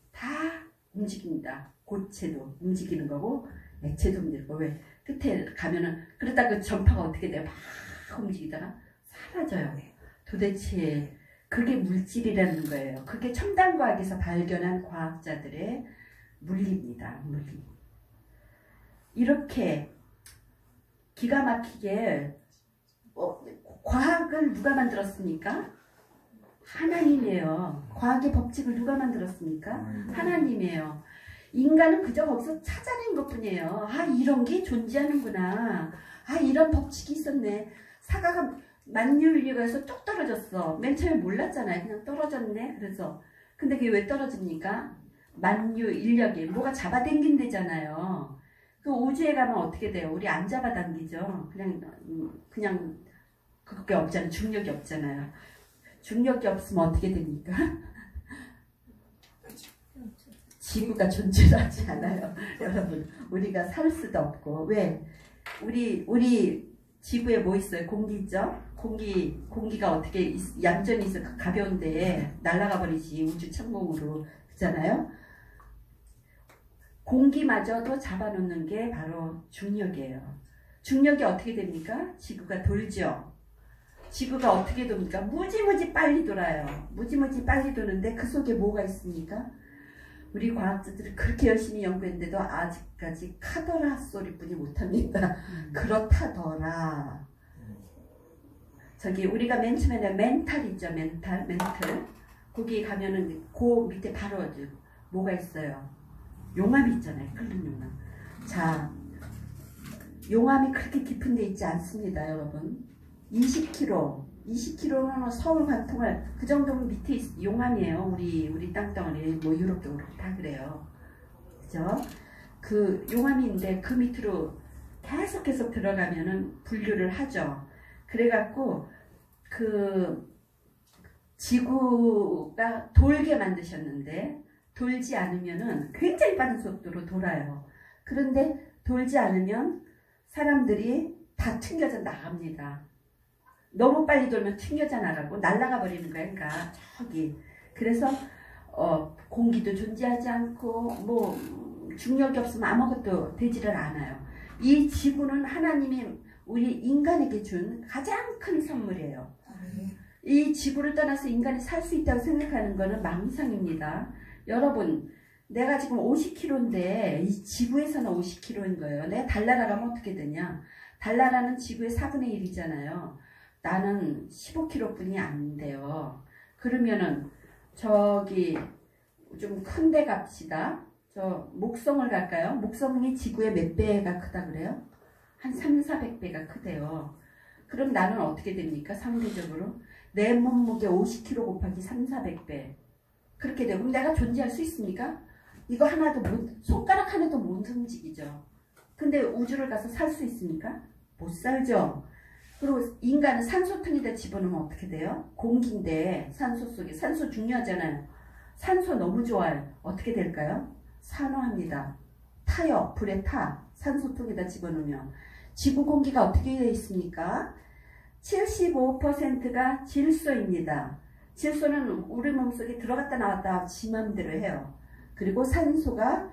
움직입니다. 고체도 움직이는 거고 액체도 움직이고. 왜? 끝에 가면은 그러다 그 전파가 어떻게 돼요? 막 움직이다가 사라져요. 도대체 그게 물질이라는 거예요. 그게 첨단 과학에서 발견한 과학자들의 물리입니다. 물리. 이렇게 기가 막히게 과학을 누가 만들었습니까? 하나님이에요. 과학의 법칙을 누가 만들었습니까? 하나님이에요. 인간은 그저 거기서 찾아낸 것뿐이에요. 아, 이런 게 존재하는구나. 아, 이런 법칙이 있었네. 사과가 만유인력에서 뚝 떨어졌어. 맨 처음에 몰랐잖아요. 그냥 떨어졌네. 그래서 근데 그게 왜 떨어집니까? 만유인력이 뭐가 잡아당긴대잖아요. 그 우주에 가면 어떻게 돼요? 우리 안 잡아당기죠. 그냥 그게 없잖아요. 중력이 없잖아요. 중력이 없으면 어떻게 됩니까? 지구가 존재하지 않아요. 여러분, 우리가 살 수도 없고. 왜? 우리 지구에 뭐 있어요? 공기 있죠? 공기가 어떻게 얌전히 있어? 가벼운데 날아가 버리지. 우주 천공으로. 그렇잖아요? 공기마저도 잡아놓는 게 바로 중력이에요. 중력이 어떻게 됩니까? 지구가 돌죠. 지구가 어떻게 돕니까? 무지무지 빨리 돌아요. 무지무지 빨리 도는데 그 속에 뭐가 있습니까? 우리 과학자들이 그렇게 열심히 연구했는데도 아직까지 카더라 소리뿐이 못합니다. 그렇다더라. 저기 우리가 맨 처음에 멘탈 있죠. 멘탈. 거기 가면은 그 밑에 바로 뭐가 있어요? 용암이 있잖아요. 끓는 용암. 자, 용암이 그렇게 깊은 데 있지 않습니다. 여러분. 20km는 서울 관통을 그 정도면 밑에 용암이에요. 우리 땅덩어리 뭐 유럽도 그렇고 다 그래요. 그죠? 그 용암인데 그 밑으로 계속 들어가면은 분류를 하죠. 그래갖고 그 지구가 돌게 만드셨는데 돌지 않으면은 굉장히 빠른 속도로 돌아요. 그런데 돌지 않으면 사람들이 다 튕겨져 나갑니다. 너무 빨리 돌면 튕겨져 나가고 날아가 버리는 거야. 그러니까 저기. 그래서 공기도 존재하지 않고 뭐 중력이 없으면 아무것도 되지를 않아요. 이 지구는 하나님이 우리 인간에게 준 가장 큰 선물이에요. 이 지구를 떠나서 인간이 살 수 있다고 생각하는 것은 망상입니다. 여러분, 내가 지금 50kg인데 이 지구에서는 50kg인 거예요. 내가 달나라 가면 어떻게 되냐? 달나라는 지구의 4분의 1이잖아요. 나는 15kg 뿐이 안 돼요. 그러면은 저기 좀 큰 데 갑시다. 저 목성을 갈까요? 목성이 지구의 몇 배가 크다 그래요? 한 300~400배가 크대요. 그럼 나는 어떻게 됩니까? 상대적으로 내 몸무게 50kg 곱하기 300~400배 그렇게 되고 그럼 내가 존재할 수 있습니까? 이거 하나도 손가락 하나도 못 움직이죠. 근데 우주를 가서 살 수 있습니까? 못 살죠. 그리고 인간은 산소통에다 집어넣으면 어떻게 돼요? 공기인데 산소 속에 산소 중요하잖아요. 산소 너무 좋아요. 어떻게 될까요? 산화합니다. 타요. 불에 타. 산소통에다 집어넣으면. 지구 공기가 어떻게 되어 있습니까? 75%가 질소입니다. 질소는 우리 몸속에 들어갔다 나왔다 지 맘대로 해요. 그리고 산소가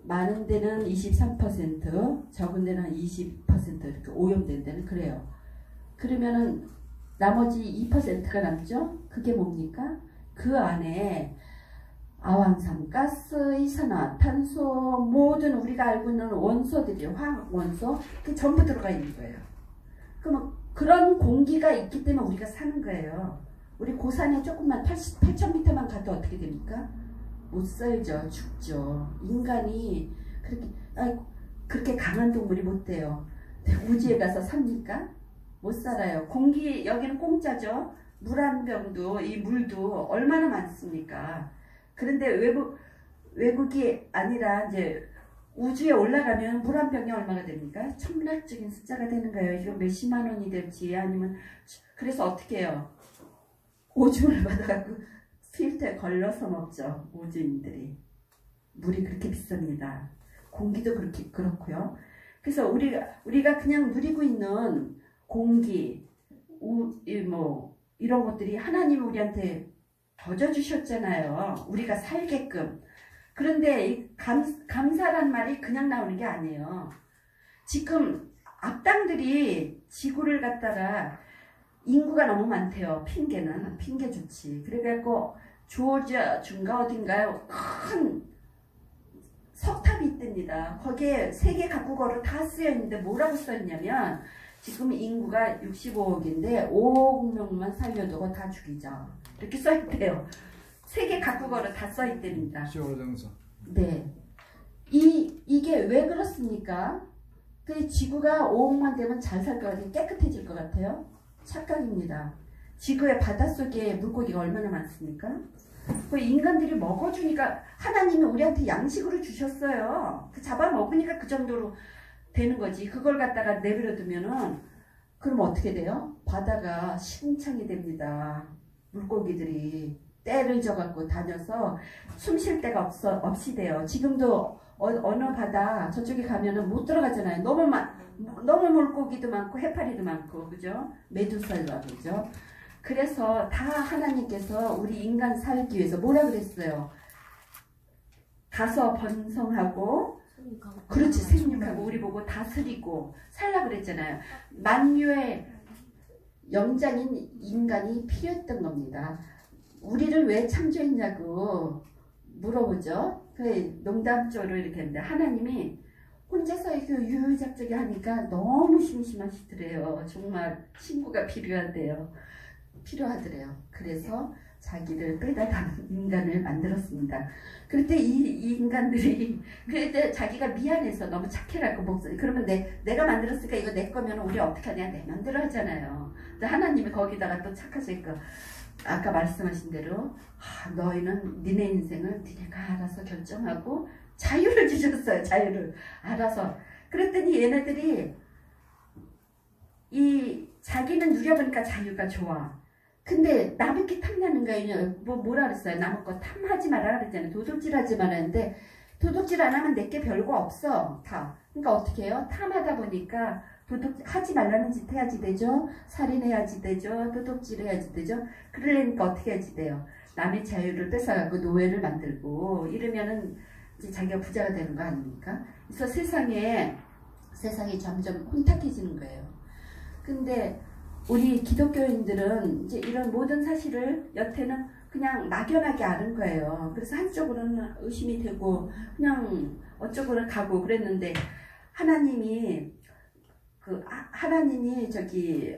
많은 데는 23%, 적은 데는 20% 이렇게 오염된 데는 그래요. 그러면은 나머지 2%가 남죠? 그게 뭡니까? 그 안에 아황산, 가스, 이산화탄소 모든 우리가 알고 있는 원소들이 화학원소 그 전부 들어가 있는 거예요. 그럼 그런 공기가 있기 때문에 우리가 사는 거예요. 우리 고산에 조금만 8,000m만 가도 어떻게 됩니까? 못 살죠. 죽죠. 인간이 그렇게 강한 동물이 못 돼요. 우주에 가서 삽니까? 못 살아요. 공기 여기는 공짜죠. 물 한 병도 이 물도 얼마나 많습니까? 그런데 외국이 아니라 이제 우주에 올라가면 물 한 병이 얼마가 됩니까? 천문학적인 숫자가 되는 거예요. 이거 몇십만 원이 될지 아니면 그래서 어떻게 해요? 오줌을 받아갖고 필터에 걸러서 먹죠. 우주인들이. 물이 그렇게 비쌉니다. 공기도 그렇고요. 그래서 우리가 그냥 누리고 있는 공기, 이런 것들이 하나님이 우리한테 던져주셨잖아요. 우리가 살게끔. 그런데 이 감사란 말이 그냥 나오는 게 아니에요. 지금 악당들이 지구를 갖다가 인구가 너무 많대요. 핑계 좋지. 그래갖고 조지아 중가 어딘가에 큰 석탑이 있답니다. 거기에 세계 각국어로 다 쓰여있는데 뭐라고 써있냐면 지금 인구가 65억인데 5억 명만 살려두고 다 죽이자. 이렇게 써있대요. 세계 각국어로 다 써있답니다. 시오정서. 네. 이게 왜 그렇습니까? 그 지구가 5억만 되면 잘 살 것 같아요. 깨끗해질 것 같아요. 착각입니다. 지구의 바닷속에 물고기가 얼마나 많습니까? 그 인간들이 먹어주니까 하나님이 우리한테 양식으로 주셨어요. 그 잡아먹으니까 그 정도로 되는 거지. 그걸 갖다가 내버려 두면은 그럼 어떻게 돼요? 바다가 심창이 됩니다. 물고기들이 때를 져갖고 다녀서 숨 쉴 데가 없이 돼요. 지금도 어느 바다 저쪽에 가면은 못 들어가잖아요. 너무 물고기도 많고 해파리도 많고 그죠? 메두사가 그죠? 그래서 다 하나님께서 우리 인간 살기 위해서 뭐라 그랬어요? 가서 번성하고 그렇지 생육하고 우리 보고 다스리고 살라 그랬잖아요. 만유의 영장인 인간이 필요했던 겁니다. 우리를 왜 창조했냐고 물어보죠. 그 농담조로 이렇게 했는데 하나님이 혼자서 이렇게 유유작적이 하니까 너무 심심하시더래요. 정말 친구가 필요하대요. 필요하더래요. 그래서 자기를 빼다 담은 인간을 만들었습니다. 그때 이 인간들이 그때 자기가 미안해서 너무 착해갖고 목소리 그러면 내가 만들었으니까 이거 내 거면 우리 어떻게 하냐 내 맘대로 하잖아요. 근데 하나님이 거기다가 또 착하시니까 아까 말씀하신 대로 너희는 니네 인생을 니네가 알아서 결정하고 자유를 주셨어요. 자유를 알아서. 그랬더니 얘네들이 자기는 누려보니까 자유가 좋아. 근데 남의 탐나는 거예요. 뭐라 그랬어요? 남의 거 탐하지 마라 그랬잖아요. 도둑질 하지 마라 했는데 도둑질 안 하면 내게 별거 없어. 다. 그러니까 어떻게 해요? 탐하다 보니까 하지 말라는 짓 해야지 되죠. 살인해야지 되죠. 도둑질해야지 되죠. 그러려니까 어떻게 해야지 돼요. 남의 자유를 뺏어가고 노예를 만들고 이러면은 이제 자기가 부자가 되는 거 아닙니까? 그래서 세상이 점점 혼탁해지는 거예요. 근데 우리 기독교인들은 이제 이런 모든 사실을 여태는 그냥 막연하게 아는 거예요. 그래서 한쪽으로는 의심이 되고 그냥 어쩌고를 가고 그랬는데 하나님이 저기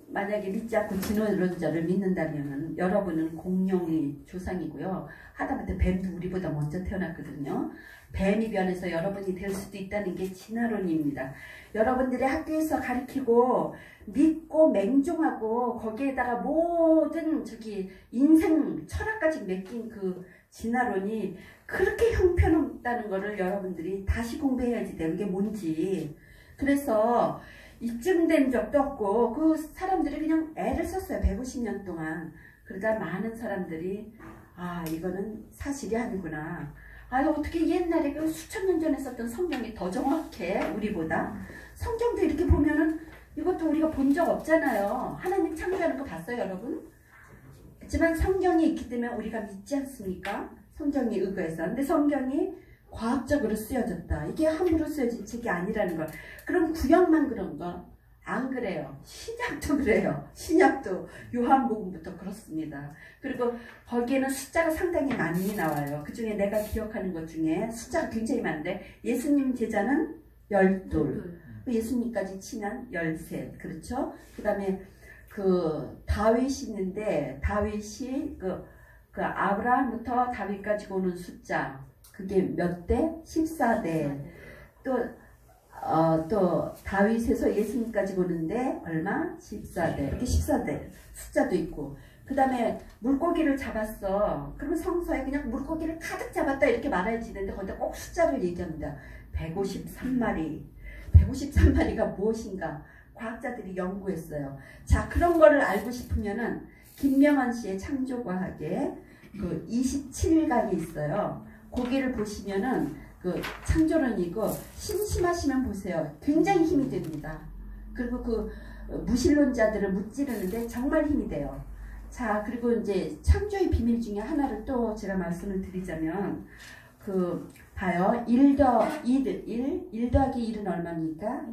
만약에 믿지 않고 진화론자를 믿는다면 여러분은 공룡의 조상이고요. 하다못해 뱀도 우리보다 먼저 태어났거든요. 뱀이 변해서 여러분이 될 수도 있다는 게 진화론입니다. 여러분들의 학교에서 가르치고 믿고 맹종하고 거기에다가 모든 저기 인생 철학까지 맡긴 그 진화론이 그렇게 형편없다는 거를 여러분들이 다시 공부해야지 돼요. 이게 뭔지. 그래서 입증된 적도 없고 그 사람들이 그냥 애를 썼어요. 150년 동안. 그러다 많은 사람들이 아 이거는 사실이 아니구나. 아 어떻게 옛날에 그 수천 년 전에 썼던 성경이 더 정확해 우리보다. 성경도 이렇게 보면은 이것도 우리가 본 적 없잖아요. 하나님 창조하는 거 봤어요 여러분? 하지만 성경이 있기 때문에 우리가 믿지 않습니까? 성경이 의거해서. 근데 성경이 과학적으로 쓰여졌다. 이게 함부로 쓰여진 책이 아니라는 걸. 그럼 구약만 그런 거? 안 그래요. 신약도 그래요. 신약도 요한복음부터 그렇습니다. 그리고 거기에는 숫자가 상당히 많이 나와요. 그 중에 내가 기억하는 것 중에 숫자가 굉장히 많은데 예수님 제자는 12, 예수님까지 치면 13. 그렇죠? 그 다음에 그 다윗이 있는데 다윗이 그 아브라함부터 다윗까지 오는 숫자 그게 몇 대? 14대. 또 다윗에서 예수님까지 보는데 얼마? 14대. 이렇게 14대 숫자도 있고. 그 다음에 물고기를 잡았어. 그러면 성서에 그냥 물고기를 가득 잡았다 이렇게 말해야지 되는데 거기다 꼭 숫자를 얘기합니다. 153마리. 153마리가 무엇인가? 과학자들이 연구했어요. 자, 그런 거를 알고 싶으면은 김명환 씨의 창조과학에 그 27강이 있어요. 거기를 보시면은 그 창조론이고 심심하시면 보세요. 굉장히 힘이 됩니다. 그리고 그 무신론자들을 무찌르는데 정말 힘이 돼요. 자, 그리고 이제 창조의 비밀 중에 하나를 또 제가 말씀을 드리자면 그 봐요. 1 더하기 1은 얼마입니까?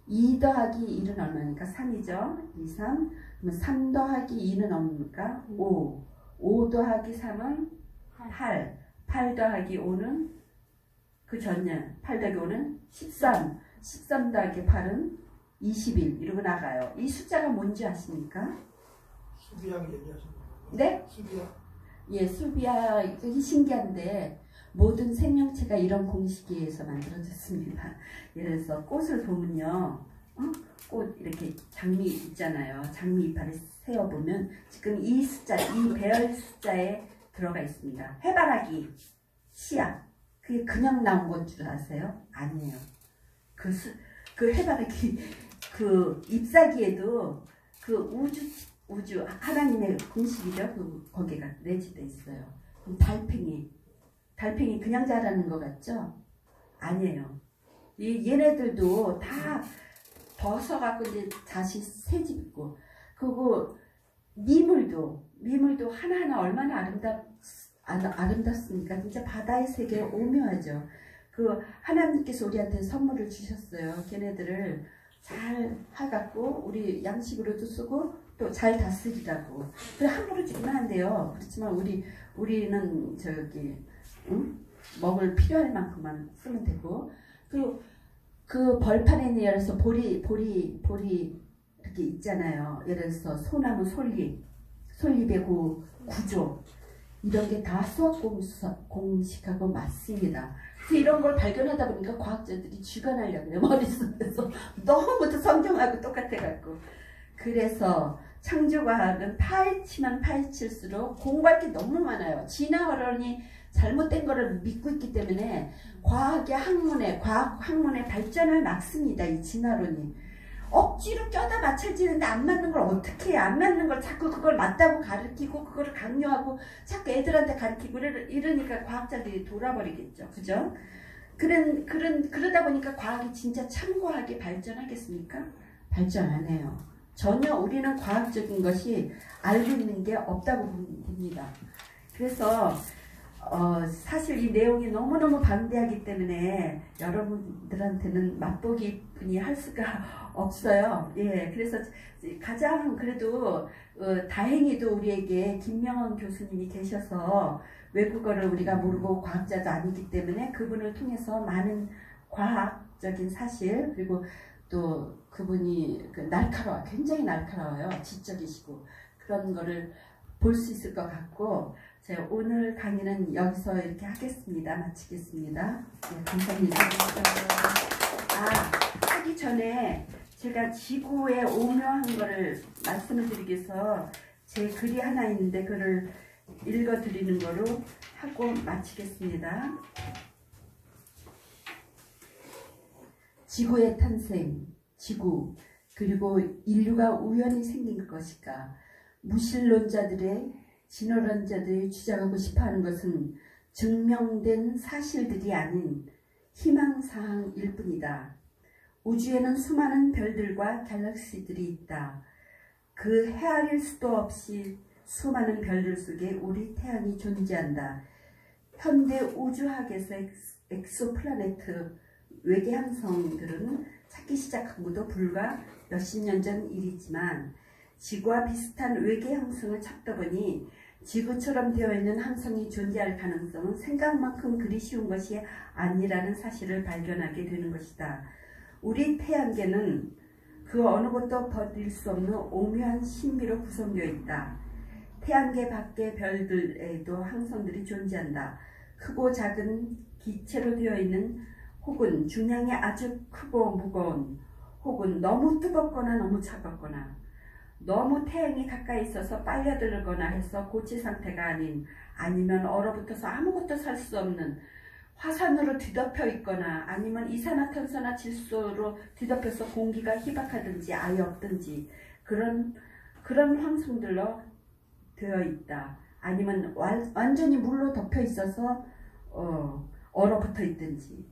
2 더하기 1은 얼마입니까? 3이죠. 2, 3. 그러면 3 더하기 2는 얼마입니까? 5 더하기 3은 8 더하기 5는 그 전년 8 더하기 5는 13 더하기 8은 21 이러고 나가요. 이 숫자가 뭔지 아십니까? 수비학 얘기하시는 거예요? 네? 수비학? 예, 수비학이 신기한데 모든 생명체가 이런 공식에 의해서 만들어졌습니다. 예를 들어서 꽃을 보면요. 꽃 이렇게 장미 있잖아요. 장미 이파를 세어보면 지금 이 숫자, 이 배열 숫자에 들어가 있습니다. 해바라기, 씨앗. 그게 그냥 나온 건 줄 아세요? 아니에요. 그 해바라기, 그 잎사귀에도 그 우주, 하나님의 공식이죠. 거기가 내재되어 있어요. 달팽이 그냥 자라는 것 같죠? 아니에요. 얘네들도 다 벗어갖고 이제 다시 새집 있고, 그리고 미물도 하나하나 얼마나 아름답습니까? 진짜 바다의 세계 오묘하죠. 그 하나님께서 우리한테 선물을 주셨어요. 걔네들을 잘 해갖고 우리 양식으로도 쓰고 또 잘 다스리라고. 그래 함부로 주기만 한대요. 그렇지만 우리는 저기 먹을 필요할 만큼만 쓰면 되고. 그리고 그 벌판에 예를 들어서 보리 이렇게 있잖아요. 예를 들어서 소나무 솔잎의 그 구조 이런 게 다 수학 공식하고 맞습니다. 그래서 이런 걸 발견하다 보니까 과학자들이 주관하려고 해요. 머릿속에서 너무 성경하고 똑같아갖고. 그래서 창조과학은 파헤치면 파헤칠수록 공부할 게 너무 많아요. 진화론이 잘못된 거를 믿고 있기 때문에 과학 학문의 발전을 막습니다. 이 진화론이. 억지로 껴다 맞춰지는데 안 맞는 걸 어떻게 해? 안 맞는 걸 자꾸 그걸 맞다고 가르치고 그거를 강요하고 자꾸 애들한테 가르치고 이러니까 과학자들이 돌아버리겠죠. 그죠? 그러다 보니까 과학이 진짜 참고하게 발전하겠습니까? 발전 안 해요. 전혀 우리는 과학적인 것이 알고 있는 게 없다고 봅니다. 그래서 사실 이 내용이 너무너무 방대하기 때문에 여러분들한테는 맛보기 뿐이 할 수가 없어요. 예, 그래서 가장 그래도 다행히도 우리에게 김명원 교수님이 계셔서 외국어를 우리가 모르고 과학자도 아니기 때문에 그분을 통해서 많은 과학적인 사실 그리고 또 그분이 굉장히 날카로워요. 지적이시고 그런 거를 볼 수 있을 것 같고 제가 오늘 강의는 여기서 이렇게 하겠습니다. 마치겠습니다. 네, 감사합니다. 하기 전에 제가 지구의 오묘한 거를 말씀을 드리기 위해서 제 글이 하나 있는데 그를 읽어드리는 거로 하고 마치겠습니다. 지구의 탄생, 지구, 그리고 인류가 우연히 생긴 것일까? 무신론자들의 진화론자들이 주장하고 싶어하는 것은 증명된 사실들이 아닌 희망사항일 뿐이다. 우주에는 수많은 별들과 갤럭시들이 있다. 그 헤아릴 수도 없이 수많은 별들 속에 우리 태양이 존재한다. 현대 우주학에서 엑소플라네트 외계 행성들은 찾기 시작한 것도 불과 몇십 년 전 일이지만 지구와 비슷한 외계 행성을 찾다 보니 지구처럼 되어 있는 행성이 존재할 가능성은 생각만큼 그리 쉬운 것이 아니라는 사실을 발견하게 되는 것이다. 우리 태양계는 그 어느 것도 버릴 수 없는 오묘한 신비로 구성되어 있다. 태양계 밖의 별들에도 행성들이 존재한다. 크고 작은 기체로 되어 있는 혹은 중량이 아주 크고 무거운 혹은 너무 뜨겁거나 너무 차갑거나 너무 태양이 가까이 있어서 빨려들거나 해서 고체 상태가 아니면 얼어붙어서 아무것도 살 수 없는 화산으로 뒤덮여 있거나 아니면 이산화탄소나 질소로 뒤덮여서 공기가 희박하든지 아예 없든지 그런 행성들로 되어 있다. 아니면 완전히 물로 덮여 있어서 얼어붙어 있든지.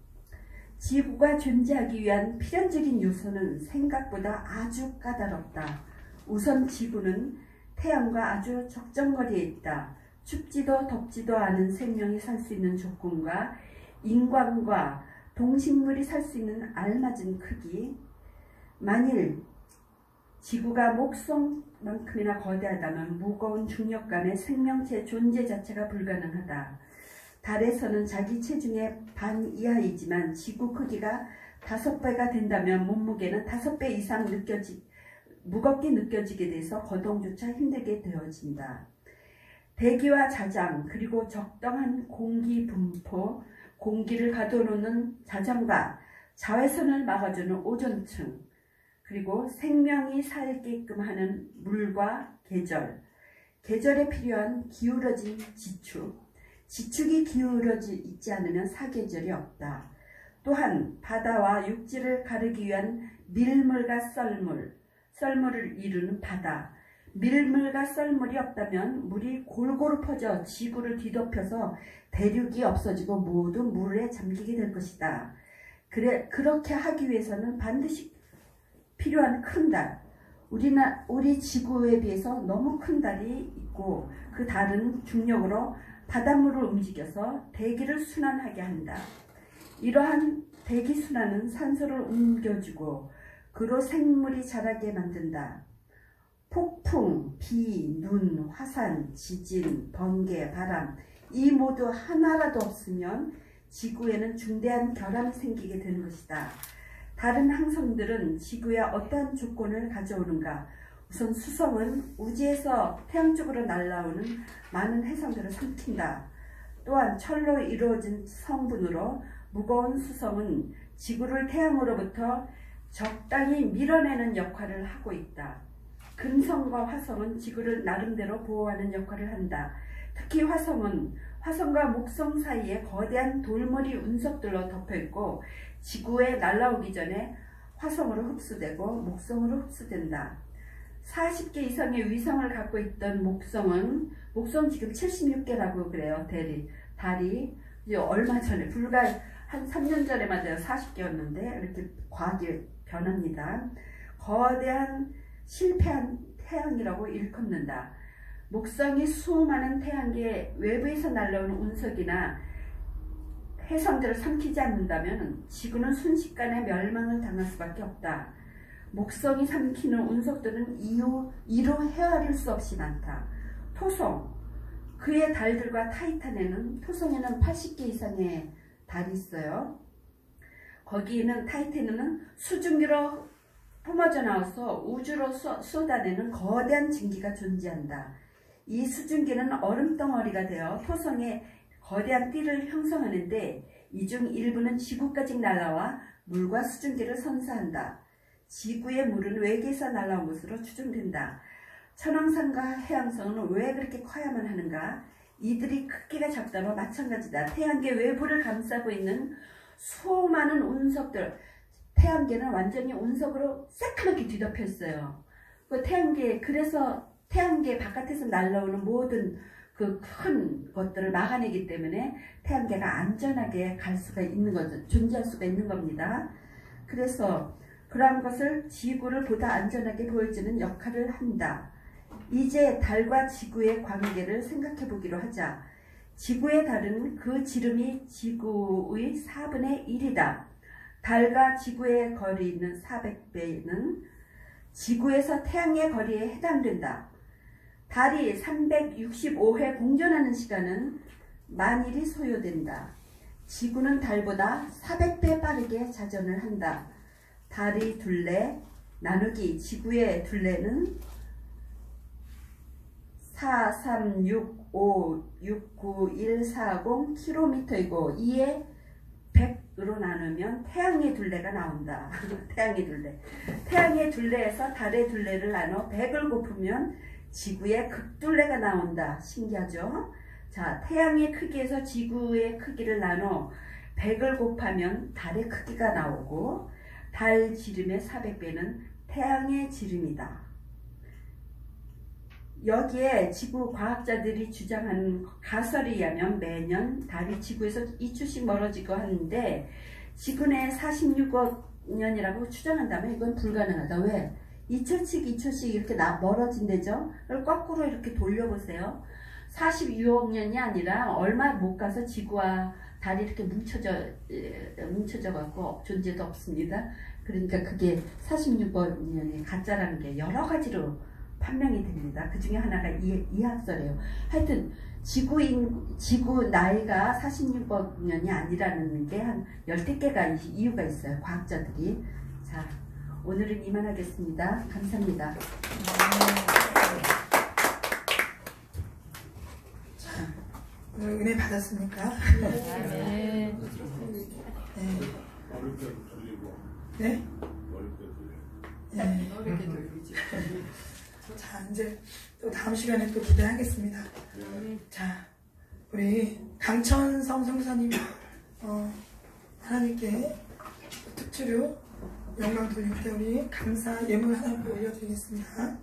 지구가 존재하기 위한 필연적인 요소는 생각보다 아주 까다롭다. 우선 지구는 태양과 아주 적정거리에 있다. 춥지도 덥지도 않은 생명이 살 수 있는 조건과 인간과 동식물이 살 수 있는 알맞은 크기. 만일 지구가 목성만큼이나 거대하다면 무거운 중력감에 생명체 존재 자체가 불가능하다. 달에서는 자기 체중의 반 이하이지만 지구 크기가 5배가 된다면 몸무게는 5배 이상 무겁게 느껴지게 돼서 거동조차 힘들게 되어진다. 대기와 자장 그리고 적당한 공기 분포, 공기를 가둬놓는 자장과 자외선을 막아주는 오존층, 그리고 생명이 살게끔 하는 물과 계절에 필요한 기울어진 지축이 기울어져 있지 않으면 사계절이 없다. 또한 바다와 육지를 가르기 위한 밀물과 썰물을 이루는 바다, 밀물과 썰물이 없다면 물이 골고루 퍼져 지구를 뒤덮여서 대륙이 없어지고 모두 물에 잠기게 될 것이다. 그렇게 하기 위해서는 반드시 필요한 큰 달, 우리 지구에 비해서 너무 큰 달이 있고 그 달은 중력으로 바닷물을 움직여서 대기를 순환하게 한다. 이러한 대기 순환은 산소를 옮겨주고 그로 생물이 자라게 만든다. 폭풍, 비, 눈, 화산, 지진, 번개, 바람 이 모두 하나라도 없으면 지구에는 중대한 결함이 생기게 되는 것이다. 다른 행성들은 지구에 어떠한 조건을 가져오는가? 우선 수성은 우주에서 태양 쪽으로 날아오는 많은 해성들을 삼킨다. 또한 철로 이루어진 성분으로 무거운 수성은 지구를 태양으로부터 적당히 밀어내는 역할을 하고 있다. 금성과 화성은 지구를 나름대로 보호하는 역할을 한다. 특히 화성과 목성 사이에 거대한 돌머리 운석들로 덮여있고 지구에 날아오기 전에 화성으로 흡수되고 목성으로 흡수된다. 40개 이상의 위성을 갖고 있던 목성 지금 76개라고 그래요. 달이 이제 얼마 전에 불과 한 3년 전에만 해도 40개였는데 이렇게 과하게 변합니다. 거대한 실패한 태양이라고 일컫는다. 목성이 수많은 태양계 외부에서 날라오는 운석이나 해성들을 삼키지 않는다면 지구는 순식간에 멸망을 당할 수밖에 없다. 목성이 삼키는 운석들은 이로 헤아릴 수 없이 많다. 토성, 그의 달들과 타이탄에는 토성에는 80개 이상의 달이 있어요. 거기에는 타이탄에는 수증기로 뿜어져 나와서 우주로 쏟아내는 거대한 증기가 존재한다. 이 수증기는 얼음덩어리가 되어 토성에 거대한 띠를 형성하는데 이 중 일부는 지구까지 날아와 물과 수증기를 선사한다. 지구의 물은 외계에서 날아온 것으로 추정된다. 천왕성과 해왕성은 왜 그렇게 커야만 하는가? 이들이 크기가 작다로 마찬가지다. 태양계 외부를 감싸고 있는 수많은 운석들, 태양계는 완전히 운석으로 새까맣게 뒤덮여 있어요. 그 태양계, 그래서 태양계 바깥에서 날아오는 모든 그 큰 것들을 막아내기 때문에 태양계가 안전하게 갈 수가 있는 거죠. 존재할 수가 있는 겁니다. 그래서 그러한 것을 지구를 보다 안전하게 보여주는 역할을 한다. 이제 달과 지구의 관계를 생각해 보기로 하자. 지구의 달은 그 지름이 지구의 4분의 1이다. 달과 지구의 거리는 400배는 지구에서 태양의 거리에 해당된다. 달이 365회 공전하는 시간은 만일이 소요된다. 지구는 달보다 400배 빠르게 자전을 한다. 달의 둘레 나누기 지구의 둘레는 436569140km이고 이에 100으로 나누면 태양의 둘레가 나온다. 태양의 둘레. 태양의 둘레에서 달의 둘레를 나눠 100을 곱으면 지구의 극둘레가 나온다. 신기하죠? 자, 태양의 크기에서 지구의 크기를 나눠 100을 곱하면 달의 크기가 나오고 달 지름의 400배는 태양의 지름이다. 여기에 지구 과학자들이 주장하는 가설에 의하면 매년 달이 지구에서 2초씩 멀어지고 하는데 지구 내 46억 년이라고 추정한다면 이건 불가능하다. 왜? 2초씩 이렇게 멀어진대죠. 그걸 거꾸로 이렇게 돌려보세요. 46억 년이 아니라 얼마 못 가서 지구와 달이 이렇게 뭉쳐져 갖고 존재도 없습니다. 그러니까 그게 46억 년이 가짜라는 게 여러 가지로 판명이 됩니다. 그 중에 하나가 이 학설이에요. 하여튼 지구 나이가 46억 년이 아니라는 게 한 10개가 이유가 있어요. 과학자들이. 자, 오늘은 이만하겠습니다. 감사합니다. 자, 오늘 은혜 받았습니까? 네. 네? 네. 자, 이제 또 다음 시간에 또 기대하겠습니다. 자, 우리 강천성 성사님, 하나님께 특주로 영광 돌릴 때 우리 감사 예물 하나를 올려드리겠습니다.